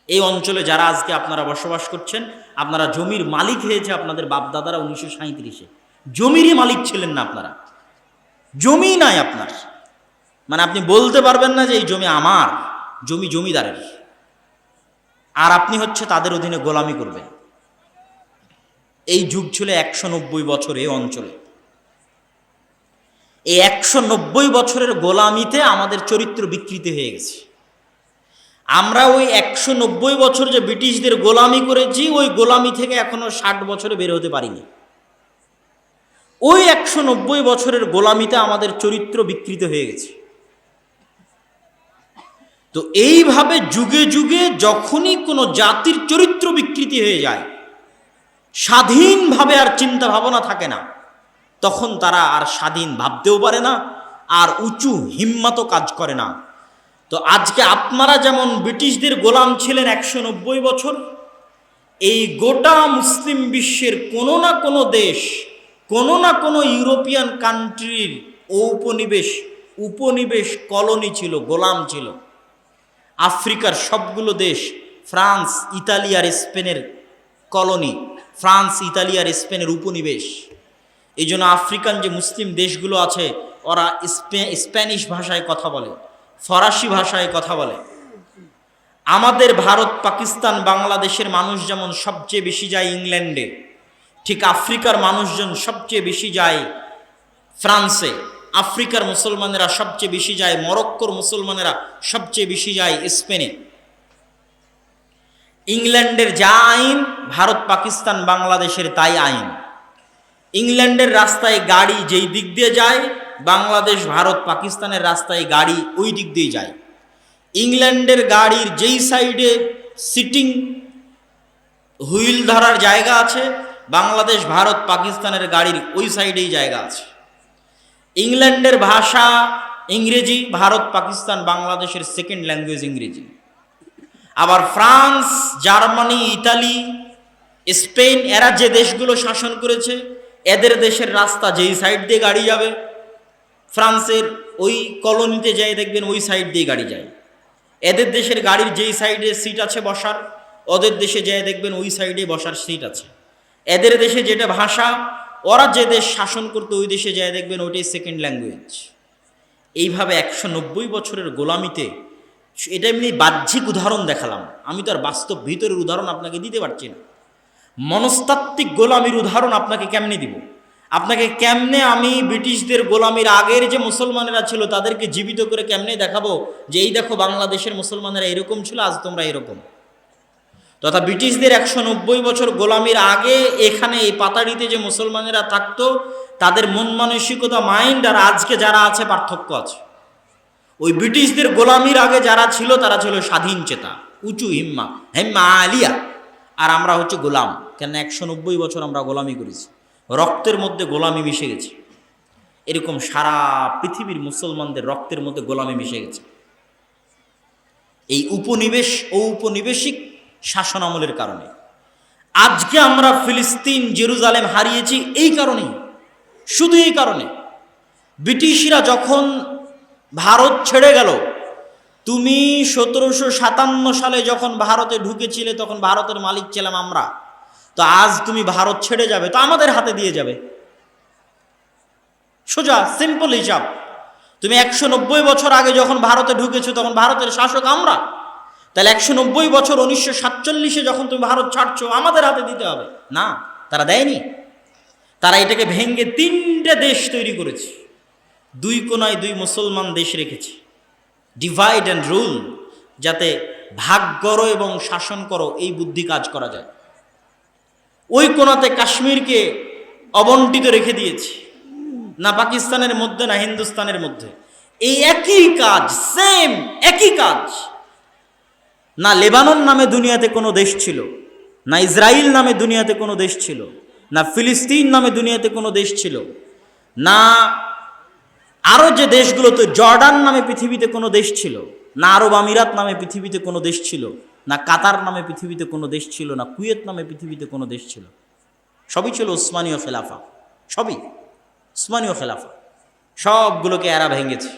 এই অঞ্চলে যারা আজকে আপনারা বসবাস করছেন, আপনারা জমির মালিক হয়েছে আপনাদের বাপদাদারা 1937-এ। জমিরই মালিক ছিলেন না আপনারা, জমি নাই আপনার, মানে আপনি বলতে পারবেন না যে এই জমি আমার, জমি জমিদারের, আর আপনি হচ্ছে তাদের অধীনে গোলামি করবেন। এই যুগ ছিল 190 বছর এই অঞ্চলে। এই 190 বছরের গোলামিতে আমাদের চরিত্র বিকৃতি হয়ে গেছে। আমরা ওই 190 বছর যে ব্রিটিশদের গোলামি করেছি, ওই গোলামি থেকে এখনো 60 বছরে বের হতে পারিনি। ওই 190 বছরের গোলামিতে আমাদের চরিত্র বিকৃত হয়ে গেছে। তো এইভাবে যুগে যুগে যখনই কোনো জাতির চরিত্র বিকৃতি হয়ে যায়, স্বাধীনভাবে আর চিন্তা ভাবনা থাকে না, তখন তারা আর স্বাধীন ভাবতেও পারে না, আর উঁচু হিম্মতও কাজ করে না। তো আজকে আপনারা যেমন ব্রিটিশদের গোলাম ছিলেন 190 বছর, এই গোটা মুসলিম বিশ্বের কোনো না কোনো দেশ, কোনো না কোনো ইউরোপিয়ান কান্ট্রির উপনিবেশ কলোনি ছিল, গোলাম ছিল। আফ্রিকার সবগুলো দেশ ফ্রান্স, ইতালি আর স্পেনের কলোনি, ফ্রান্স, ইতালি আর স্পেনের উপনিবেশ। এই জন্য আফ্রিকান যে মুসলিম দেশগুলো আছে, ওরা স্প্যানিশ ভাষায় কথা বলে, ফরাসি ভাষায় কথা বলে। আমাদের ভারত, পাকিস্তান, বাংলাদেশের মানুষ যেমন সবচেয়ে বেশি যায় ইংল্যান্ডে, ঠিক আফ্রিকার মানুষজন সবচেয়ে বেশি যায় ফ্রান্সে, আফ্রিকার মুসলমানেরা সবচেয়ে বেশি যায়, মরক্কোর মুসলমানেরা সবচেয়ে বেশি যায় স্পেনে। ইংল্যান্ডের যা আইন, ভারত, পাকিস্তান, বাংলাদেশের তাই আইন। ইংল্যান্ডের রাস্তায় গাড়ি যেই দিক দিয়ে যায়, বাংলাদেশ, ভারত, পাকিস্তানের রাস্তায় গাড়ি ওই দিক দিয়ে যায়। ইংল্যান্ডের গাড়ির যেই সাইডে সিটিং হুইল ধরার জায়গা আছে, বাংলাদেশ, ভারত, পাকিস্তানের গাড়ির ওই সাইডেই জায়গা আছে। ইংল্যান্ডের ভাষা ইংরেজি, ভারত, পাকিস্তান, বাংলাদেশের সেকেন্ড ল্যাঙ্গুয়েজ ইংরেজি। আবার ফ্রান্স, জার্মানি, ইতালি, স্পেন, এরা যে দেশগুলো শাসন করেছে, এদের দেশের রাস্তা যেই সাইড দিয়ে গাড়ি যাবে, ফ্রান্সের ওই কলোনিতে যাই দেখবেন ওই সাইড দিয়ে গাড়ি যায়। এদের দেশের গাড়ির যেই সাইডে সিট আছে বসার, ওদের দেশে যাই দেখবেন ওই সাইডে বসার সিট আছে। এদের দেশে যেটা ভাষা, ওরা যে দেশ শাসন করতো ওই দেশে যাই দেখবেন ওইটাই সেকেন্ড ল্যাঙ্গুয়েজ। এইভাবে 190 বছরের গোলামিতে, এটা এমনি বাহ্যিক উদাহরণ দেখালাম, আমি তো আর বাস্তব ভিতরের উদাহরণ আপনাকে দিতে পারছি না। মনস্তাত্ত্বিক গোলামির উদাহরণ আপনাকে কেমনে দিব? আপনাকে কেমনে আমি ব্রিটিশদের গোলামির আগের যে মুসলমানেরা ছিল তাদেরকে জীবিত করে কেমনে দেখাবো যে এই দেখো বাংলাদেশের মুসলমানেরা এরকম ছিল, আজ তোমরা এরকম। তথা ব্রিটিশদের 190 বছর গোলামির আগে এখানে এই পাতাড়িতে যে মুসলমানেরা থাকতো, তাদের মন মানসিকতা, মাইন্ড আর আজকে যারা আছে পার্থক্য আছে। ওই ব্রিটিশদের গোলামির আগে যারা ছিল তারা ছিল স্বাধীন চেতা, উঁচু হিম্মা, হেম্মা আলিয়া, আর আমরা হচ্ছে গোলাম। কেন 190 বছর আমরা গোলামি করেছি, রক্তের মধ্যে গোলামি মিশে গেছে। এরকম সারা পৃথিবীর মুসলমানদের রক্তের মধ্যে গোলামি মিশে গেছে এই উপনিবেশ ও উপনিবেশিক শাসন আমলের কারণে। আজকে আমরা ফিলিস্তিন, জেরুজালেম হারিয়েছি এই কারণেই, শুধু এই কারণে। ব্রিটিশরা যখন ভারত ছেড়ে গেল, তুমি 1757 সালে যখন ভারতে ঢুকেছিলে তখন ভারতের মালিক ছিলাম আমরা, তো আজ তুমি ভারত ছেড়ে যাবে তো আমাদের হাতে দিয়ে যাবে। সোজা সিম্পল হিসাব। তুমি 190 বছর আগে যখন ভারতে ঢুকেছো তখন ভারতের শাসক আমরা, তাহলে 190 বছর 1947 যখন তুমি ভারত ছাড়ছো আমাদের হাতে দিতে হবে না, তারা দেয়নি। তারা এটাকে ভেঙে 3টে দেশ তৈরি করেছে, 2 কোনায় 2 মুসলমান দেশ রেখেছে, ডিভাইড অ্যান্ড রুল, যাতে ভাগ করো এবং শাসন করো এই বুদ্ধি কাজ করা যায়। ওই কোনাতে কাশ্মীরকে অবন্টিত রেখে দিয়েছে, না পাকিস্তানের মধ্যে না হিন্দুস্তানের মধ্যে, এই একই কাজ, সেম একই কাজ। না লেবানন নামে দুনিয়াতে কোনো দেশ ছিল, না ইসরায়েল নামে দুনিয়াতে কোনো দেশ ছিল, না ফিলিস্তিন নামে দুনিয়াতে কোনো দেশ ছিল, না আরও যে দেশগুলো, তো জর্ডান নামে পৃথিবীতে কোনো দেশ ছিল, না আরব আমিরাত নামে পৃথিবীতে কোনো দেশ ছিল, না কাতার নামে পৃথিবীতে কোনো দেশ ছিল, না কুয়েত নামে পৃথিবীতে কোনো দেশ ছিল। সবই ছিল উসমানীয় খেলাফা, সবই উসমানীয় খেলাফা। সবগুলোকে এরা ভেঙেছে,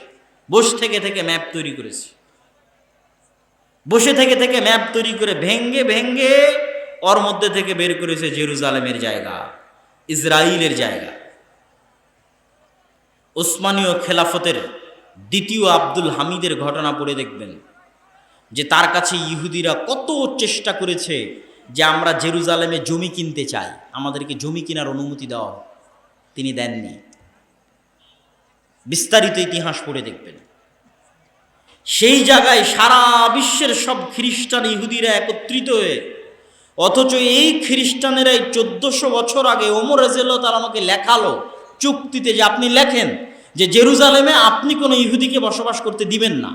বসে থেকে থেকে ম্যাপ তৈরি করেছে, বসে থেকে থেকে ম্যাপ তৈরি করে ভেঙ্গে ভেঙ্গে ওর মধ্যে থেকে বের করেছে জেরুজালেমের জায়গা, ইসরায়েলের জায়গা। উসমানীয় খেলাফতের দ্বিতীয় আব্দুল হামিদের ঘটনা পড়ে দেখবেন যে তার কাছে ইহুদিরা কত চেষ্টা করেছে যে আমরা জেরুজালেমে জমি কিনতে চাই, আমাদেরকে জমি কেনার অনুমতি দেওয়া হোক, তিনি দেননি। বিস্তারিত ইতিহাস পড়ে দেখবেন। সেই জায়গায় সারা বিশ্বের সব খ্রিস্টান ইহুদিরা একত্রিত হয়ে, অথচ এই খ্রিস্টানেরাই 1400 বছর আগে ওমর রাদিয়াল্লাহু তাআলা আমাকে লেখালো চুক্তিতে যে আপনি লেখেন যে জেরুজালেমে আপনি কোনো ইহুদিকে বসবাস করতে দিবেন না,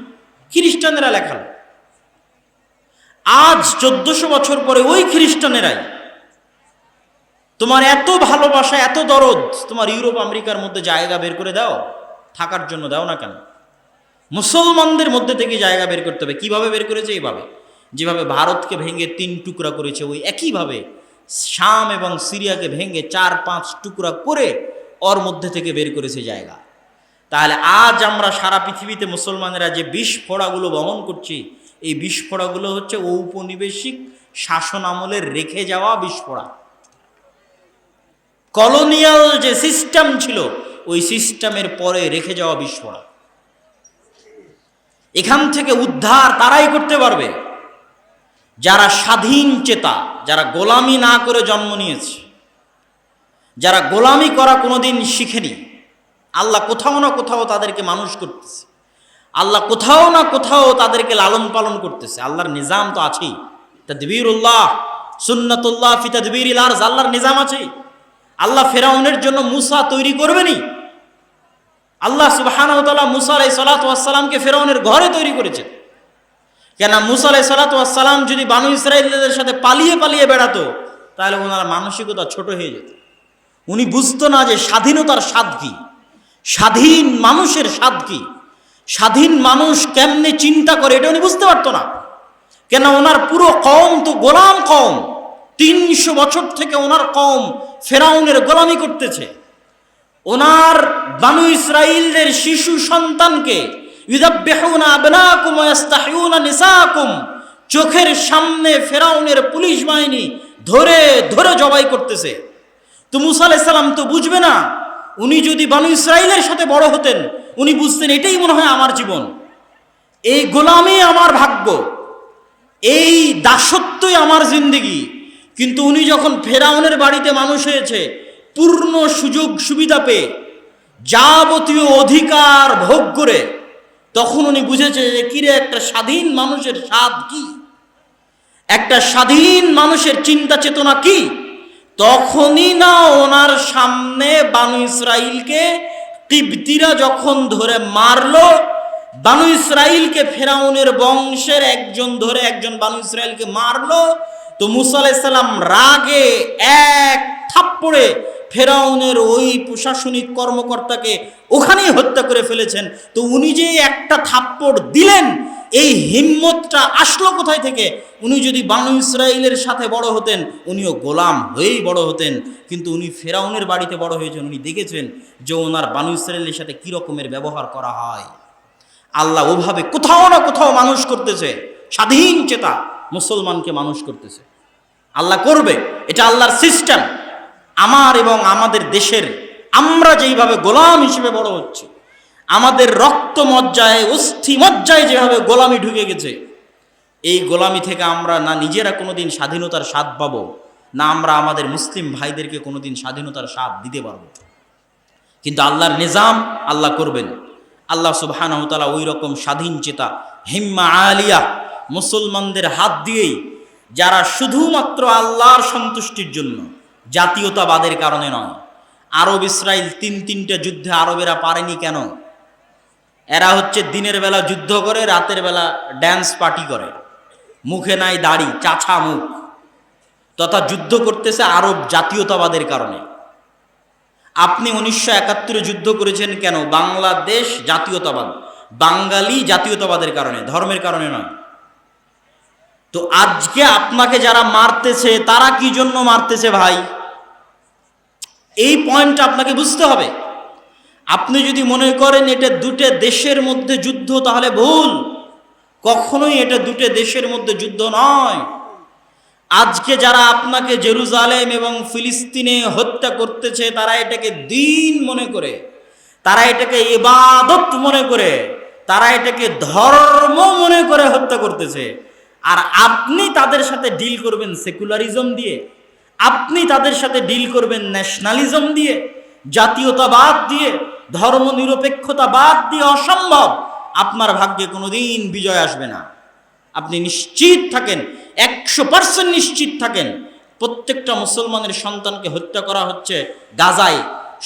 খ্রিস্টানেরা লেখালো। আজ 1400 বছর পরে ওই খ্রিস্টানেরাই তোমার এত ভালোবাসা, এত দরদ, তোমার ইউরোপ আমেরিকার মধ্যে জায়গা বের করে দাও, থাকার জন্য দাও না কেন? মুসলমানদের মধ্যে থেকে জায়গা বের করতে হবে। কিভাবে বের করেছে? এইভাবে, যেভাবে ভারতকে ভেঙে 3 টুকরা করেছে, ওই একইভাবে শাম এবং সিরিয়াকে ভেঙে 4-5 টুকরা করে ওর মধ্যে থেকে বের করেছে জায়গা। তাহলে আজ আমরা সারা পৃথিবীতে মুসলমানেরা যে বিস্ফোড়াগুলো বহন করছি, এই বিস্ফোড়াগুলো হচ্ছে ঔপনিবেশিক শাসন আমলের রেখে যাওয়া বিস্ফোড়া। কলোনিয়াল যে সিস্টেম ছিল ওই সিস্টেমের পরে রেখে যাওয়া বিস্ফোড়া। এখান থেকে উদ্ধার তারাই করতে পারবে যারা স্বাধীন চেতা, যারা গোলামি না করে জন্ম নিয়েছে, যারা গোলামি করা কোনোদিন শিখেনি। আল্লাহ কোথাও না কোথাও তাদেরকে মানুষ করতেছে, আল্লাহ কোথাও না কোথাও তাদেরকে লালন পালন করতেছে। আল্লাহর নিজাম তো আছেই, তাদবীরুল্লাহ সুন্নাতুল্লাহ ফি তাদবীরিল আরজ, আল্লাহর নিজাম আছে। আল্লাহ ফেরাউনের জন্য মুসা তৈরি করবেনি। আল্লাহ সুবহানাহু ওয়া তাআলা মুসা আলাইহিস সালাতু ওয়াস সালামকে ফেরাউনের ঘরে তৈরি করেছেন। কেন? মুসা আলাইহিস সালাতু ওয়াস সালাম যদি বানু ইসরাঈলদের সাথে পালিয়ে পালিয়ে বেড়াতো তাহলে ওনার মানসিকতা ছোট হয়ে যেত। উনি বুঝতো না যে স্বাধীনতার স্বাদ কি, স্বাধীন মানুষের স্বাদ কি, স্বাধীন মানুষ কেমনে চিন্তা করে, এটা উনি বুঝতে পারতো না। কেন? ওনার পুরো কওম তো গোলাম কওম, 300 বছর থেকে ওনার কওম ফেরাউনের গোলামি করতেছে। ওনার বানু ইসরাঈলদের শিশু সন্তানকে ইউযাব্বিহুনা আবনাকুম ওয়া ইস্তাহয়ুনা নিসাকুম, চোখের সামনে ফেরাউনের পুলিশ বাহিনী ধরে ধরে জবাই করতেছে। তো মুসা আলাইহিস সালাম তো বুঝবে না। উনি যদি বানু ইসরাঈলের সাথে বড় হতেন উনি বুঝতেন এটাই মনে হয় আমার জীবন, এই গোলামি আমার ভাগ্য, এই দাসত্বই আমার জিন্দেগি। কিন্তু উনি যখন ফেরাউনের বাড়িতে মানুষ হয়েছে, পূর্ণ সুযোগ সুবিধা পেয়ে যাবতীয় অধিকার ভোগ করে, তখন উনি বুঝেছে যে কিরে একটা স্বাধীন মানুষের স্বাদ কি, একটা স্বাধীন মানুষের চিন্তা চেতনা কি। তখনই না ওনার সামনে বানু ইসরাঈলকে কিবতীরা যখন ধরে মারলো, বানু ইসরাঈলকে ফেরাউনের বংশের একজন ধরে একজন বানু ইসরাঈলকে মারলো, তো মুসা আলাইহিস সালাম রাগে এক থাপ্পড়ে ফেরাউনের ওই প্রশাসনিক কর্মকর্তাকে ওখানেই হত্যা করে ফেলেছেন। তো উনি যে একটা থাপ্পড় দিলেন, এই হিম্মতটা আসলো কোথায় থেকে? উনি যদি বানু ইসরাঈলের সাথে বড় হতেন উনিও গোলাম হয়েই বড় হতেন, কিন্তু উনি ফেরাউনের বাড়িতে বড় হয়েছেন, উনি দেখেছেন যে ওনার বানু ইসরাঈলের সাথে কী রকমের ব্যবহার করা হয়। আল্লাহ ওভাবে কোথাও না কোথাও মানুষ করতেছে, স্বাধীন চেতা মুসলমানকে মানুষ করতেছে। আল্লাহ করবে, এটা আল্লাহর সিস্টেম। আমার এবং আমাদের দেশের আমরা যেইভাবে গোলাম হিসেবে বড় হচ্ছে, আমাদের রক্ত মজ্জায় অস্থি মজ্জায় যেভাবে গোলামি ঢুকে গেছে, এই গোলামি থেকে আমরা না নিজেরা কোনোদিন স্বাধীনতার স্বাদ পাবো, না আমরা আমাদের মুসলিম ভাইদেরকে কোনোদিন স্বাধীনতার স্বাদ দিতে পারবো। কিন্তু আল্লাহর নিজাম আল্লাহ করবেন। আল্লাহ সুবহানাহু ওয়া তাআলা ওই রকম স্বাধীন চেতা হিম্মা আলিয়া মুসলমানদের হাত দিয়েই, যারা শুধুমাত্র আল্লাহর সন্তুষ্টির জন্য, জাতীয়তাবাদের কারণে নয়। আরব ইসরায়েল তিনটা যুদ্ধে আরবেরা পারেনি কেন? এরা হচ্ছে দিনের বেলা যুদ্ধ করে, রাতের বেলা ড্যান্স পার্টি করে, মুখে নাই দাড়ি, চাছা মুখ, তথা যুদ্ধ করতেছে আরব জাতীয়তাবাদের কারণে। আপনি 1971 যুদ্ধ করেছেন কেন? বাংলাদেশ জাতীয়তাবাদ, বাঙালি জাতীয়তাবাদের কারণে, ধর্মের কারণে নয়। তো আজকে আপনাকে যারা মারতেছে তারা কি জন্য মারতেছে ভাই? এই পয়েন্টটা আপনাকে বুঝতে হবে। আপনি যদি মনে করেন এটা দুটো দেশের মধ্যে যুদ্ধ, তাহলে ভুল। কখনোই এটা দুটো দেশের মধ্যে যুদ্ধ নয়। আজকে যারা আপনাকে জেরুজালেম এবং ফিলিস্তিনে হত্যা করতেছে, তারা এটাকে দিন মনে করে, তারা এটাকে ইবাদত মনে করে, তারা এটাকে ধর্ম মনে করে হত্যা করতেছে। আর আপনি তাদের সাথে ডিল করবেন সেকুলারিজম দিয়ে, আপনি তাদের সাথে ডিল করবেন ন্যাশনালিজম দিয়ে, জাতীয়তাবাদ দিয়ে, ধর্মনিরপেক্ষতাবাদ দিয়ে। অসম্ভব। আপনার ভাগ্যে কোনোদিন বিজয় আসবে না। আপনি নিশ্চিত থাকেন, 100% নিশ্চিত থাকেন, প্রত্যেকটা মুসলমানের সন্তানকে হত্যা করা হচ্ছে গাজায়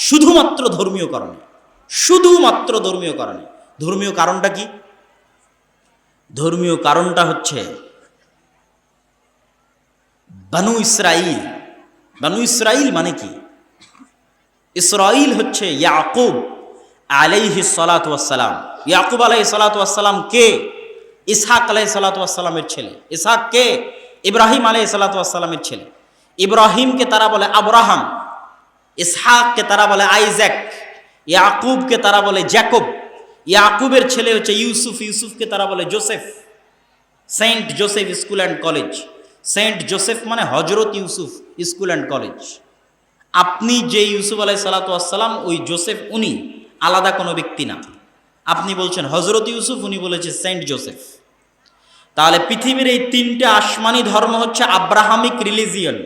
শুধুমাত্র ধর্মীয় কারণে, শুধুমাত্র ধর্মীয় কারণে। ধর্মীয় কারণটা কি? ধর্মীয় কারণটা হচ্ছে বানু ইসরাইল। বানু ইসরাইল মানে কি? ইসরাইল হচ্ছে ইয়াকুব আলাইহিস সালাতু ওয়াস সালাম। ইয়াকুব আলাইহিস সালাতু ওয়াস সালাম কে? ইসহাক আলাইহিস সালাতু ওয়াস সালামের ছেলে। ইসহাক কে? ইব্রাহিম আলাইহিস সালাতু ওয়াস সালামের ছেলে। ইব্রাহিমকে তারা বলে আব্রাহাম, ইসহাককে তারা বলে আইজ্যাক, ইয়াকুবকে তারা বলে জ্যাকব। ইয়াকুবের ছেলে হচ্ছে ইউসুফ, ইউসুফকে তারা বলে Joseph. Saint Joseph school and college. Saint Joseph মানে Hazrat Yusuf school and college. আপনি যে ইউসুফ আলাইহিস সালাতু ওয়াস সালাম, ওই জোসেফ উনি আলাদা কোনো ব্যক্তি না। আপনি বলছেন হজরত ইউসুফ, উনি বলেছে সেন্ট জোসেফ। তাহলে পৃথিবীর এই তিনটে আসমানি ধর্ম হচ্ছে আব্রাহামিক রিলিজিয়ন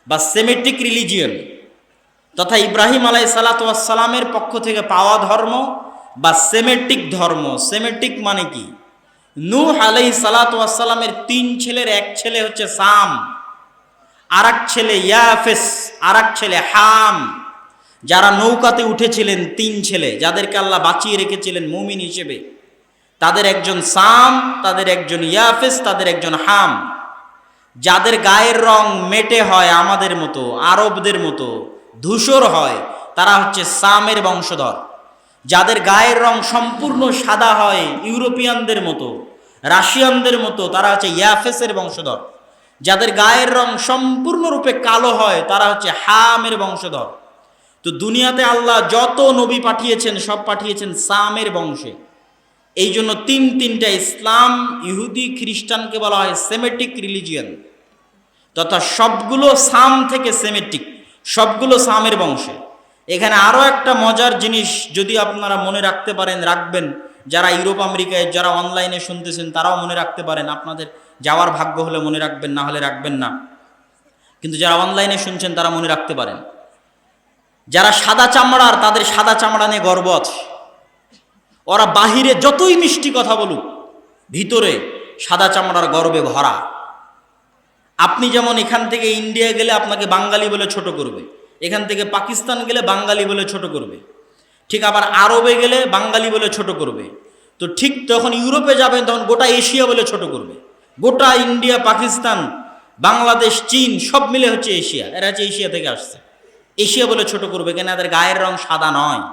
বা সেমেটিক রিলিজিয়ন, তথা ইব্রাহিম আলাইহিস সালাতু ওয়াস সালামের পক্ষ থেকে পাওয়া ধর্ম বা সেমেটিক ধর্ম। সেমেটিক মানে কি? নূহ আলাইহিস সালাতু ওয়াস সালামের 3 ছেলের এক ছেলে হচ্ছে সাম, আর এক ছেলে ইয়াফেস, আর এক ছেলে হাম। যারা নৌকাতে উঠেছিলেন 3 ছেলে, যাদেরকে আল্লাহ বাঁচিয়ে রেখেছিলেন মুমিন হিসেবে, তাদের একজন সাম, তাদের একজন ইয়াফেস, তাদের একজন হাম। যাদের গায়ের রং মেটে হয় আমাদের মতো, আরবদের মতো ধূসর হয়, তারা হচ্ছে সামের বংশধর। যাদের গায়ের রং সম্পূর্ণ সাদা হয় ইউরোপিয়ানদের মতো, রাশিয়ানদের মতো, তারা হচ্ছে ইয়াফেসের বংশধর। যাদের গায়ের রং সম্পূর্ণরূপে কালো হয়, তারা হচ্ছে হামের বংশধর। তো দুনিয়াতে আল্লাহ যত নবী পাঠিয়েছেন সব পাঠিয়েছেন সামের বংশে। এই জন্য তিনটা ইসলাম, ইহুদি, খ্রিস্টানকে বলা হয় সেমেটিক রিলিজিয়ন, তথা সবগুলো সাম থেকে সেমেটিক, সবগুলো সামের বংশে। এখানে আরও একটা মজার জিনিস যদি আপনারা মনে রাখতে পারেন, রাখবেন। যারা ইউরোপ আমেরিকায়, যারা অনলাইনে শুনতেছেন, তারাও মনে রাখতে পারেন। আপনাদের যাওয়ার ভাগ্য হলে মনে রাখবেন, না হলে রাখবেন না। কিন্তু যারা অনলাইনে শুনছেন তারা মনে রাখতে পারেন। যারা সাদা চামড়ার, তাদের সাদা চামড়া নিয়ে গর্ব আছে। ওরা বাহিরে যতই মিষ্টি কথা বলুক, ভিতরে সাদা চামড়ার গর্বে ভরা। আপনি যেমন এখান থেকে ইন্ডিয়া গেলে আপনাকে বাঙালি বলে ছোট করবে, এখান থেকে পাকিস্তান গেলে বাঙালি বলে ছোট করবে, ঠিক আবার আরবে গেলে বাঙালি বলে ছোট করবে। তো ঠিক তখন ইউরোপে যাবেন, তখন গোটা এশিয়া বলে ছোট করবে। গোটা ইন্ডিয়া, পাকিস্তান, বাংলাদেশ, চীন সব মিলে হচ্ছে এশিয়া। এরা হচ্ছে এশিয়া থেকে আসছে, এশিয়া বলে ছোট করবে, কেন এদের গায়ের রং সাদা নয়।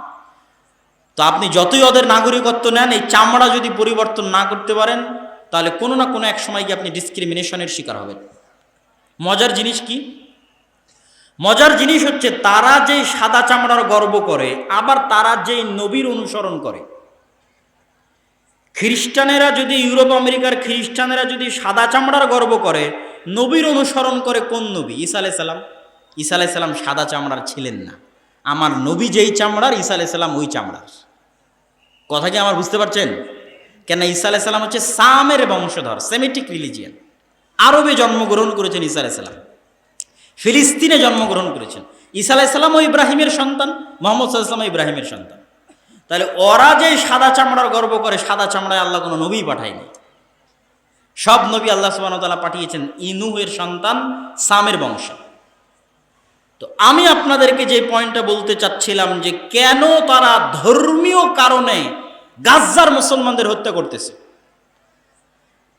তো আপনি যতই ওদের নাগরিকত্ব নেন, এই চামড়া যদি পরিবর্তন না করতে পারেন, তাহলে কোনো না কোনো এক সময় গিয়ে আপনি ডিসক্রিমিনেশনের শিকার হবেন। মজার জিনিস কি? মজার জিনিস হচ্ছে তারা যে সাদা চামড়ার গর্ব করে, আবার তারা যে নবীর অনুসরণ করে। খ্রিস্টানেরা যদি, ইউরোপ আমেরিকার খ্রিস্টানেরা যদি সাদা চামড়ার গর্ব করে, নবীর অনুসরণ করে কোন নবী? ঈসা আলাইহিস সালাম। ঈসা আলাইহিস সালাম সাদা চামড়ার ছিলেন না। আমার নবী যেই চামড়ার, ঈসা আলাইহিস সালাম ওই চামড়ার। কথা কি আমার বুঝতে পারছেন? কেন ঈসা আলাইহিস সালাম হচ্ছে সামের বংশধর, সেমিটিক রিলিজিয়ান। আরবে জন্মগ্রহণ করেছেন ঈসা আলাইহিস সালাম, ফিলিস্তিনে জন্মগ্রহণ করেছেন। ঈসা আলাইহিস সালাম ও ইব্রাহিমের সন্তান, মুহাম্মদ সাল্লাল্লাহু আলাইহি ওয়াসাল্লাম ইব্রাহিমের সন্তান। তাহলে ওরা যে সাদা চামড়ার গর্ব করে, সাদা চামড়ায় আল্লাহ কোনো নবী পাঠায়নি। সব নবী আল্লাহ সুবহানাহু ওয়া তাআলা পাঠিয়েছেন নূহের সন্তান, সামের বংশ। তো আমি আপনাদেরকে যে পয়েন্টটা বলতে চাচ্ছিলাম, যে কেন তারা ধর্মীয় কারণে গাজ্জার মুসলমানদের হত্যা করতেছে,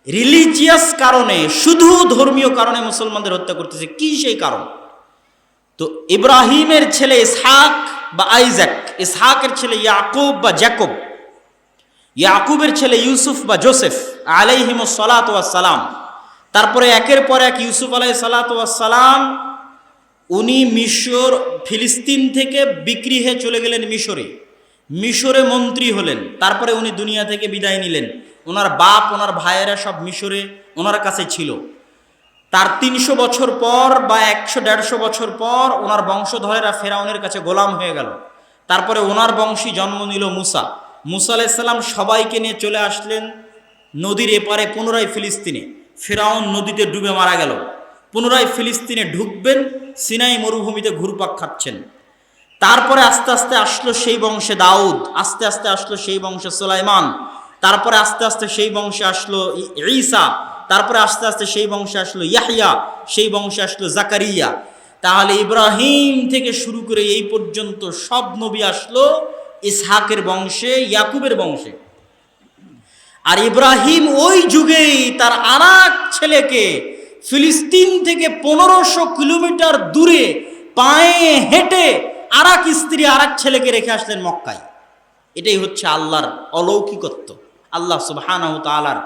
রিলিজিয়াস কারণে, শুধু ধর্মীয় কারণে মুসলমানদের হত্যা করতেছে। কি সেই কারণ? তো ইব্রাহিমের ছেলে ইসহাক বা আইজাক, ইসহাকের ছেলে ইয়াকুব বা জ্যাকব, ইয়াকুবের ছেলে ইউসুফ বা জোসেফ আলাইহিমুস সালাতু ওয়াস সালাম, তারপরে একের পর এক ইউসুফ আলাইহিস সালাতু ওয়াস সালাম, উনি মিশর, ফিলিস্তিন থেকে বিক্রি হয়ে চলে গেলেন মিশরে, মিশরে মন্ত্রী হলেন। তারপরে উনি দুনিয়া থেকে বিদায় নিলেন। ওনার বাপ, ওনার ভাইয়েরা সব মিশরে ওনার কাছে ছিল। তার 300 বছর পর বা 100-150 বছর পর ওনার বংশধরেরা ফেরাউনের কাছে গোলাম হয়ে গেল। তারপরে ওনার বংশী জন্ম নিল মুসা। মুসা আলাইহিস সালাম সবাইকে নিয়ে চলে আসলেন নদীর এপারে, পুনরায় ফিলিস্তিনে। ফেরাউন নদীতে ডুবে মারা গেল। পুনরায় ফিলিস্তিনে ঢুকবেন, সিনাই মরুভূমিতে ঘুরপাক খাচ্ছেন। তারপরে আস্তে আস্তে আসলো সেই বংশে দাউদ, আস্তে আস্তে আসলো সেই বংশে সুলাইমান, তারপরে আস্তে আস্তে সেই বংশে আসলো ঈসা, তারপরে আস্তে আস্তে সেই বংশে আসলো ইয়াহইয়া, সেই বংশে আসলো জাকারিয়া। তাহলে ইব্রাহিম থেকে শুরু করে এই পর্যন্ত সব নবী আসলো ইসহাকের বংশে, ইয়াকুবের বংশে। আর ইব্রাহিম ওই যুগেই তার আরেক ছেলেকে ফিলিস্তিন থেকে 1500 কিলোমিটার দূরে পায়ে হেঁটে আরেক স্ত্রী, আরেক ছেলেকে রেখে আসলেন মক্কায়। এটাই হচ্ছে আল্লাহর অলৌকিকত্ব, আল্লাহ সুবহানাহু ওয়া তাআলার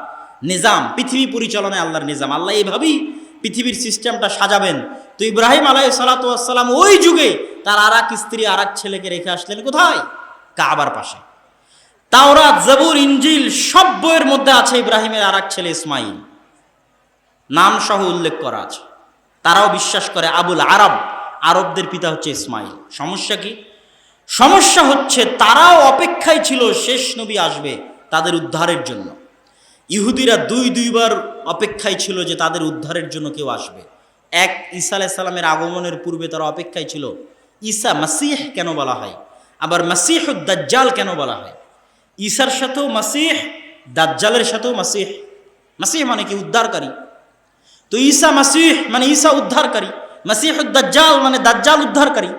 নিজাম, পৃথিবী পরিচালনায় আল্লাহর নিজাম। আল্লাহ এইভাবেই পৃথিবীর সিস্টেমটা সাজাবেন। তো ইব্রাহিম আলাইহিস সালাতু ওয়াস সালাম ওই যুগে তার আরেক স্ত্রী, আরেক ছেলেকে রেখে আসলেন কোথায়? কাবার পাশে। তাওরাত, জাবুর, ইনজিল সব বইয়ের মধ্যে আছে ইব্রাহিমের আরেক ছেলে ইসমাইল, নাম সহ উল্লেখ করা আছে। তারাও বিশ্বাস করে আবুল আরব, আরবদের পিতা হচ্ছে ইসমাইল। সমস্যা কি? সমস্যা হচ্ছে তারাও অপেক্ষায় ছিল শেষ নবী আসবে তাদের উদ্ধারের জন্য। ইহুদিরা দুইবার অপেক্ষায় ছিল যে তাদের উদ্ধারের জন্য কেউ আসবে। এক, ঈসা আলাইহিস সালামের আগমনের পূর্বে তারা অপেক্ষায় ছিল ঈসা মাসিহ কেন বলা হয়, আবার মাসিহুদ দাজ্জাল কেন বলা হয়। ঈসার সাথেও মাসিহ, দাজ্জালের সাথেও মাসিহ। মাসিহ মানে কি? উদ্ধারকারী। তো ঈসা মাসিহ মানে ঈসা উদ্ধারকারী, মাসিহুদ দাজ্জাল মানে দাজ্জাল উদ্ধারকারী।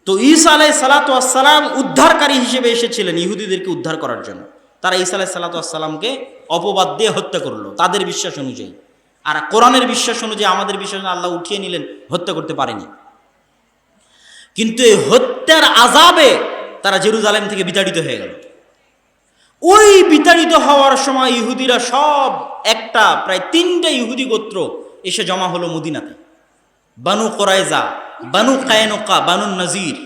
তো ঈসা আলাইহিস সালাতু ওয়াস সালাম উদ্ধারকারী হিসেবে এসেছিলেন ইহুদিদেরকে উদ্ধার করার জন্য। তারা ঈসা আলাইহিস সালাতু ওয়াস সালামকে অপবাদ দিয়ে হত্যা করলো তাদের বিশ্বাস অনুযায়ী। আর কোরআনের বিশ্বাস অনুযায়ী, আমাদের বিশ্বাস আল্লাহ উঠিয়ে নিলেন, হত্যা করতে পারেনি। কিন্তু এই হত্যার আযাবে তারা জেরুজালেম থেকে বিতাড়িত হয়ে গেল। ওই বিতাড়িত হওয়ার সময় ইহুদিরা সব একটা, প্রায় 3টে ইহুদি গোত্র এসে জমা হলো মদিনাতে। বানু কোরাইজা, বানু কায়নুকা, বানু নাজির।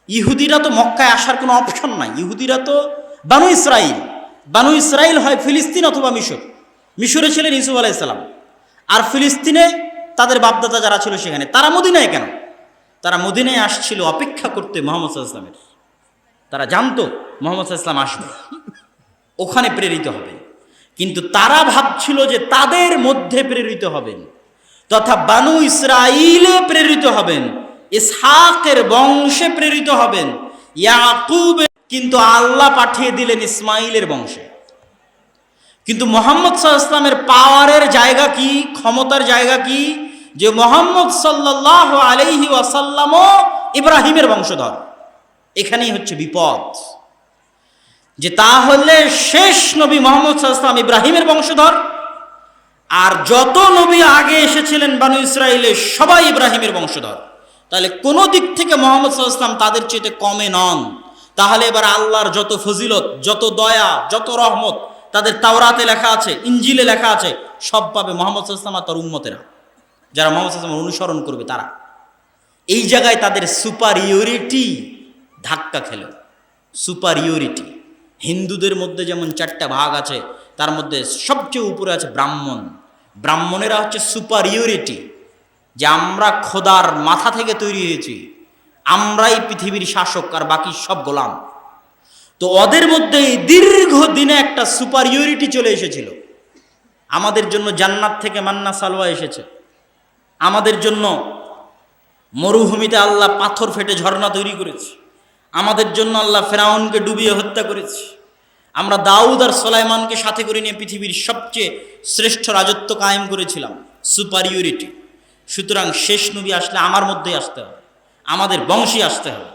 ইহুদিরা তো মক্কায় আসার কোনো অপশন নাই। ইহুদিরা তো বানু ইসরাইল। বানু ইসরাইল হয় ফিলিস্তিন অথবা মিশর। মিশরে ছিলেন ইউসুফ আলাইহিস সালাম, আর ফিলিস্তিনে তাদের বাপদাদা যারা ছিল সেখানে। তারা মদিনায় কেন? তারা মদিনায় আসছিল অপেক্ষা করতে মুহাম্মদ সাল্লাল্লাহু আলাইহি ওয়াসাল্লামের। তারা জানতো মুহাম্মদ সাল্লাল্লাহু আলাইহি ওয়াসাল্লাম আসবে, ওখানে প্রেরিত হবেন। কিন্তু তারা ভাবছিল যে তাদের মধ্যে প্রেরিত হবেন, তথা বানু ইসরাইলে প্রেরিত হবেন, ইসহাকের বংশে প্রেরিত হবেন, ইয়াকুবে। কিন্তু আল্লাহ পাঠিয়ে দিলেন ইসমাইলের বংশে। কিন্তু মুহাম্মদ সাল্লাল্লাহু আলাইহি ওয়াসাল্লামের পাওয়ারের জায়গা কি, ক্ষমতার জায়গা কি? যে মুহাম্মদ সাল্লাল্লাহু আলাইহি ওয়াসাল্লামও ইব্রাহিমের বংশধর। এখানেই হচ্ছে বিপদ, যে তাহলে শেষ নবী মুহাম্মদ সাল্লাল্লাহু আলাইহি ওয়াসাল্লাম ইব্রাহিমের বংশধর, আর যত নবী আগে এসেছিলেন বানু ইসরাইলে সবাই ইব্রাহিমের বংশধর। তাহলে কোন দিক থেকে মুহাম্মদ সাল্লাল্লাহু আলাইহি ওয়াসাল্লাম তাদের চেয়ে কমে নন। তাহলে এবার আল্লাহর যত ফজিলত, যত দয়া, যত রহমত তাদের তাওরাতে লেখা আছে, ইনজিলে লেখা আছে, সব পাবে মুহাম্মদ সাল্লাল্লাহু আলাইহি ওয়াসাল্লাম আর তার উম্মতেরা, যারা মুহাম্মদ সাল্লাল্লাহু আলাইহি ওয়াসাল্লাম অনুসরণ করবে। তারা এই জায়গায় তাদের সুপারিয়রিটি ধাক্কা খেল। সুপারিয়রিটি, হিন্দুদের মধ্যে যেমন 4টা ভাগ আছে, তার মধ্যে সবচেয়ে উপরে আছে ব্রাহ্মণ। ব্রাহ্মণেরা হচ্ছে সুপারিয়রিটি, যে আমরা খোদার মাথা থেকে তৈরি হয়েছি, আমরাই পৃথিবীর শাসক আর বাকি সব গোলাম। তো ওদের মধ্যে দীর্ঘদিনে একটা সুপারিয়রিটি চলে এসেছিল। আমাদের জন্য জান্নাত থেকে মান্না সালওয়া এসেছে, আমাদের জন্য মরুভূমিতে আল্লাহ পাথর ফেটে ঝর্ণা তৈরি করেছে, আমাদের জন্য আল্লাহ ফেরাউনকে ডুবিয়ে হত্যা করেছে, আমরা দাউদ আর সুলাইমানকে সাথে করে নিয়ে পৃথিবীর সবচেয়ে শ্রেষ্ঠ রাজত্ব কায়েম করেছিলাম। সুপারিয়রিটি। সুতরাং শেষ নবী আসলে আমার মধ্যেই আসতে হবে, আমাদের বংশে আসতে হবে।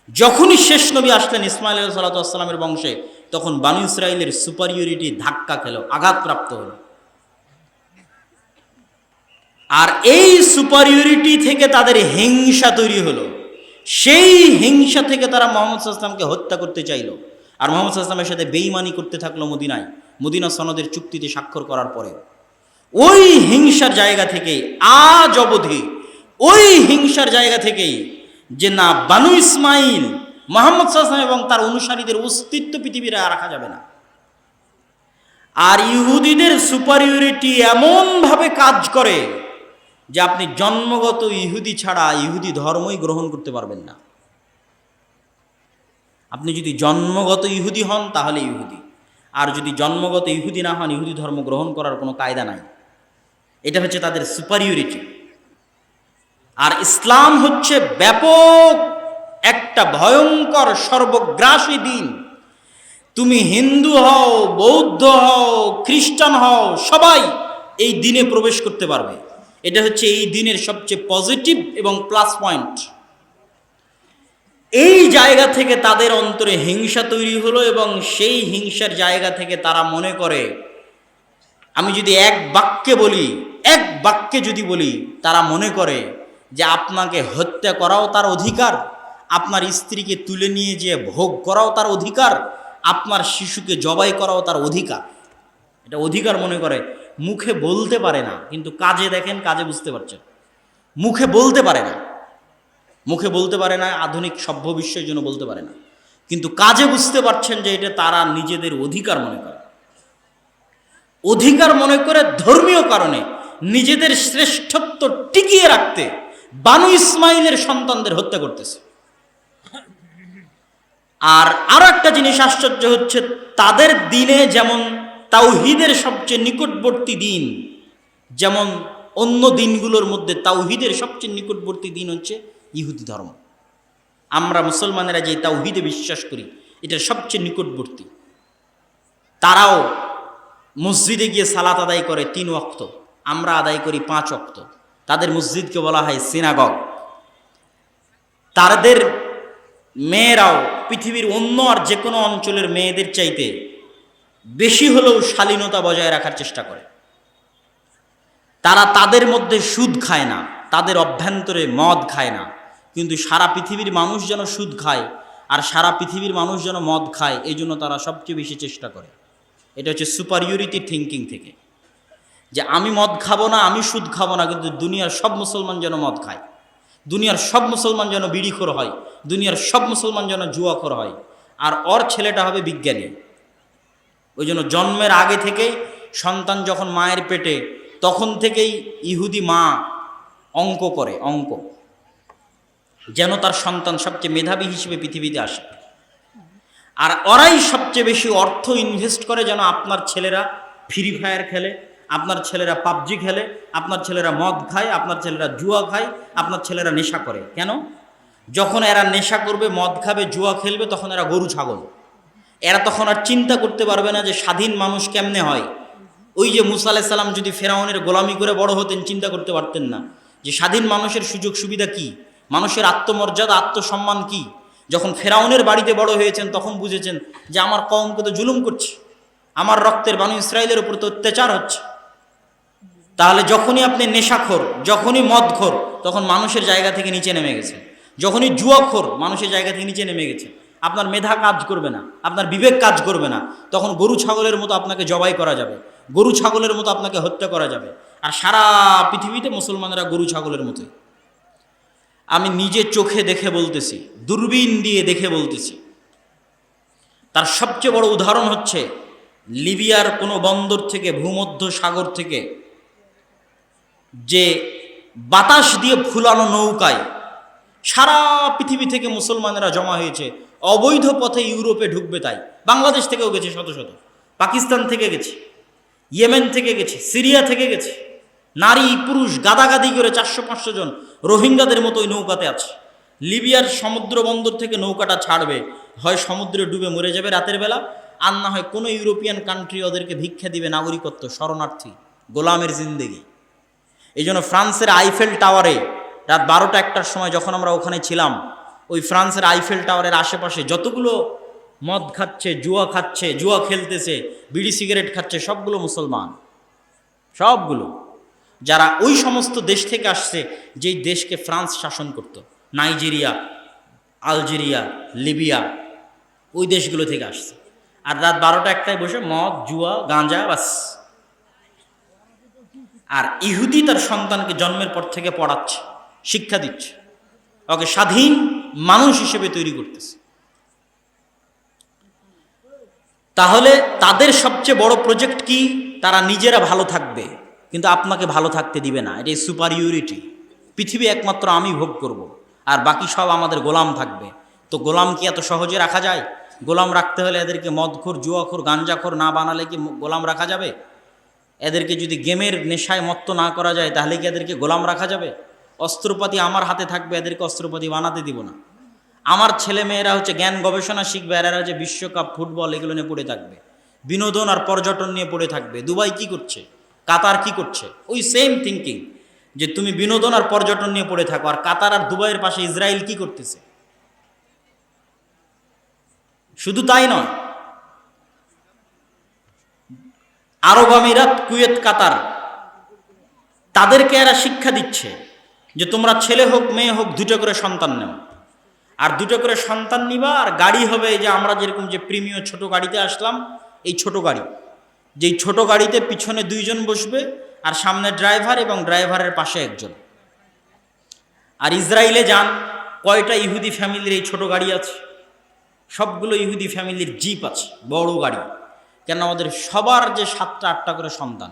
যখনই শেষ নবী আসলেন ইসমাইল আলাইহিস সালাতু ওয়াস সালামের বংশে, তখন বানু ইসরাইলের সুপারিয়রিটি ধাক্কা খেল, আঘাতপ্রাপ্ত হলো। আর এই সুপারিয়রিটি থেকে তাদের হিংসা তৈরি হলো। সেই হিংসা থেকে তারা মুহাম্মদ সাল্লাল্লাহু আলাইহি ওয়াসাল্লামকে হত্যা করতে চাইল, আর মুহাম্মদ সাল্লাল্লাহু আলাইহি ওয়াসাল্লামের সাথে বেঈমানি করতে থাকলো মদিনায়, মদিনা সনদের চুক্তিতে স্বাক্ষর করার পরে। ওই হিংসার জায়গা থেকেই আজ অবধি, ওই হিংসার জায়গা থেকেই যে না, বানু ইসমাইল, মুহাম্মদ সাল্লাল্লাহু আলাইহি ওয়াসাল্লাম এবং তার অনুসারীদের অস্তিত্ব পৃথিবীর রাখা যাবে না। আর ইহুদিদের সুপারিয়রিটি এমনভাবে কাজ করে যে আপনি জন্মগত ইহুদি ছাড়া ইহুদি ধর্মই গ্রহণ করতে পারবেন না। আপনি যদি জন্মগত ইহুদি হন তাহলে ইহুদি, আর যদি জন্মগত ইহুদি না হন, ইহুদি ধর্ম গ্রহণ করার কোনো কায়দা নাই। এটা হচ্ছে তাদের সুপারিয়রিটি। আর ইসলাম হচ্ছে ব্যাপক একটা ভয়ঙ্কর সর্বগ্রাসী দিন। তুমি হিন্দু হও, বৌদ্ধ হও, খ্রিস্টান হও, সবাই এই দিনে প্রবেশ করতে পারবে। এটা হচ্ছে এই দিনের সবচেয়ে পজিটিভ এবং প্লাস পয়েন্ট। এই জায়গা থেকে তাদের অন্তরে হিংসা তৈরি হলো, এবং সেই হিংসার জায়গা থেকে তারা মনে করে, আমি যদি এক বাক্যে যদি বলি, তারা মনে করে যে আপনাকে হত্যা করাও তার অধিকার, আপনার স্ত্রীকে তুলে নিয়ে যেয়ে ভোগ করাও তার অধিকার, আপনার শিশুকে জবাই করাও তার অধিকার। এটা অধিকার মনে করে। মুখে বলতে পারে না, কিন্তু কাজে দেখেন, কাজে বুঝতে পারছেন। মুখে বলতে পারে না, আধুনিক সভ্য বিশ্বের জন্য বলতে পারে না, কিন্তু কাজে বুঝতে পারছেন যে এটা তারা নিজেদের অধিকার মনে করে। অধিকার মনে করে ধর্মীয় কারণে নিজেদের শ্রেষ্ঠত্ব টিকিয়ে রাখতে বানু ইসমাইলের সন্তানদের হত্যা করতেছে। আর আরো একটা জিনিস আশ্চর্য হচ্ছে, তাদের দিনে যেমন তাওহীদের সবচেয়ে নিকটবর্তী দিন, যেমন অন্য দিনগুলোর মধ্যে তাওহীদের সবচেয়ে নিকটবর্তী দিন হচ্ছে ইহুদি ধর্ম। আমরা মুসলমানেরা যে তাওহীদে বিশ্বাস করি, এটা সবচেয়ে নিকটবর্তী। তারাও মসজিদে গিয়ে সালাত আদায় করে 3 ওয়াক্ত, আমরা আদায় করি 5 ওয়াক্ত। তাদের মসজিদকে বলা হয় সিনাগগ। তাদের মেয়েরাও পৃথিবীর অন্য আর যে কোনো অঞ্চলের মেয়েদের চাইতে বেশি হলেও শালীনতা বজায় রাখার চেষ্টা করে। তারা তাদের মধ্যে সুদ খায় না, তাদের অভ্যন্তরে মদ খায় না, কিন্তু সারা পৃথিবীর মানুষ যেন সুদ খায় আর সারা পৃথিবীর মানুষ যেন মদ খায়, এই জন্য তারা সবচেয়ে বেশি চেষ্টা করে। এটা হচ্ছে সুপারিয়রিটি থিঙ্কিং থেকে, যে আমি মদ খাবো না, আমি সুদ খাবো না, কিন্তু দুনিয়ার সব মুসলমান যেন মদ খায়, দুনিয়ার সব মুসলমান যেন বিড়িখোর হয়, দুনিয়ার সব মুসলমান যেন জুয়াখোর হয়, আর ওর ছেলেটা হবে বিজ্ঞানী। ওই জন্য জন্মের আগে থেকে সন্তান যখন মায়ের পেটে, তখন থেকেই ইহুদি মা অঙ্ক করে, অঙ্ক যেন তার সন্তান সবচেয়ে মেধাবী হিসেবে পৃথিবীতে আসে। আর ওরাই সবচেয়ে বেশি অর্থ ইনভেস্ট করে যেন আপনার ছেলেরা ফ্রি ফায়ার খেলে, আপনার ছেলেরা পাবজি খেলে, আপনার ছেলেরা মদ খায়, আপনার ছেলেরা জুয়া খায়, আপনার ছেলেরা নেশা করে। কেন? যখন এরা নেশা করবে, মদ খাবে, জুয়া খেলবে, তখন এরা গরু ছাগল। এরা তখন আর চিন্তা করতে পারবে না যে স্বাধীন মানুষ কেমনে হয়। ওই যে মুসা আলাইহিস সালাম যদি ফেরাউনের গোলামি করে বড় হতেন, চিন্তা করতে পারতেন না যে স্বাধীন মানুষের সুযোগ সুবিধা কি, মানুষের আত্মমর্যাদা, আত্মসম্মান কি। যখন ফেরাউনের বাড়িতে বড় হয়েছেন, তখন বুঝেছেন যে আমার কওমকে তো জুলুম করছে, আমার রক্তের বানু ইসরাইলের উপর তো অত্যাচার হচ্ছে। তাহলে যখনই আপনি নেশাখোর, যখনই মদখোর, তখন মানুষের জায়গা থেকে নিচে নেমে গেছে। যখনই জুয়াখোর, মানুষের জায়গা থেকে নিচে নেমে গেছে। আপনার মেধা কাজ করবে না, আপনার বিবেক কাজ করবে না, তখন গরু ছাগলের মতো আপনাকে জবাই করা যাবে, গরু ছাগলের মতো আপনাকে হত্যা করা যাবে। আর সারা পৃথিবীতে মুসলমানেরা গরু ছাগলের মতোই। আমি নিজে চোখে দেখে বলতেছি, দূরবীন দিয়ে দেখে বলতেছি। তার সবচেয়ে বড় উদাহরণ হচ্ছে লিবিয়ার কোনো বন্দর থেকে, ভূমধ্য সাগর থেকে যে বাতাস দিয়ে ফুলানো নৌকায় সারা পৃথিবী থেকে মুসলমানেরা জমা হয়েছে, অবৈধ পথে ইউরোপে ঢুকবে। তাই বাংলাদেশ থেকেও গেছে শত শত, পাকিস্তান থেকে গেছে, ইয়েমেন থেকে গেছে, সিরিয়া থেকে গেছে, নারী পুরুষ গাদাগাদি করে 400-500 জন রোহিঙ্গাদের মতো ওই নৌকাতে আছে। লিবিয়ার সমুদ্র বন্দর থেকে নৌকাটা ছাড়বে, হয় সমুদ্রে ডুবে মরে যাবে রাতের বেলা, আর না হয় কোনো ইউরোপিয়ান কান্ট্রি ওদেরকে ভিক্ষা দিবে নাগরিকত্ব, শরণার্থী, গোলামের জিন্দেগি। এই জন্য ফ্রান্সের আইফেল টাওয়ারে রাত 12টা-1টার সময় যখন আমরা ওখানে ছিলাম, ওই ফ্রান্সের আইফেল টাওয়ারের আশেপাশে যতগুলো মদ খাচ্ছে, জুয়া খেলতেছে, বিড়ি সিগারেট খাচ্ছে, সবগুলো মুসলমান, সবগুলো যারা ওই সমস্ত দেশ থেকে আসছে যেই দেশকে ফ্রান্স শাসন করত, নাইজেরিয়া, আলজেরিয়া, লিবিয়া, ওই দেশগুলো থেকে আসছে। আর রাত 12টা-1টায় বসে মদ, জুয়া, গাঁজা, বাস। আর ইহুদি তার সন্তানকে জন্মের পর থেকে পড়াচ্ছে, শিক্ষা দিচ্ছে, ওকে স্বাধীন মানুষ হিসেবে তৈরি করতেছে। তাহলে তাদের সবচেয়ে বড় প্রজেক্ট কি? তারা নিজেরা ভালো থাকবে, কিন্তু আপনাকে ভালো থাকতে দিবে না। এটাই সুপারিয়রিটি। পৃথিবী একমাত্র আমি ভোগ করব, আর বাকি সব আমাদের গোলাম থাকবে। তো গোলাম কি এত সহজে রাখা যায়? গোলাম রাখতে হলে এদেরকে মদখোর, জুয়াখোর, গাঞ্জাখোর না বানালে কি গোলাম রাখা যাবে? এদেরকে যদি গেমের নেশায় মত্ত না করা যায়, তাহলে কি এদেরকে গোলাম রাখা যাবে? অস্ত্রপাতি আমার হাতে থাকবে, এদেরকে অস্ত্রপাতি বানাতে দিব না। আমার ছেলে মেয়েরা হচ্ছে জ্ঞান গবেষণা শিখবে, আর এরা হচ্ছে বিশ্বকাপ, ফুটবল এগুলো নিয়ে পড়ে থাকবে, বিনোদন আর পর্যটন নিয়ে পড়ে থাকবে। দুবাই কি করছে, কাতার কি করছে? ওই সেম থিঙ্কিং, যে তুমি বিনোদন আর পর্যটন নিয়ে পড়ে থাকো, আর কাতার আর দুবাইয়ের পাশে ইসরায়েল কি করতেছে। শুধু তাই নয়, আরব আমিরাত, কুয়েত, কাতার, তাদেরকে এরা শিক্ষা দিচ্ছে যে তোমরা ছেলে হোক মেয়ে হোক 2টা করে সন্তান নাও, আর 2টা করে সন্তান নিবা, আর গাড়ি হবে যে আমরা যেরকম যে প্রিমিয় ছোট গাড়িতে আসলাম, এই ছোট গাড়ি, যেই ছোট গাড়িতে পিছনে 2 জন বসবে, আর সামনে ড্রাইভার এবং ড্রাইভারের পাশে একজন। আর ইসরায়েলে যান, কয়টা ইহুদি ফ্যামিলির এই ছোট গাড়ি আছে? সবগুলো ইহুদি ফ্যামিলির জিপ আছে, বড় গাড়ি। কেন? ওদের সবার যে 7টা-8টা করে সন্তান।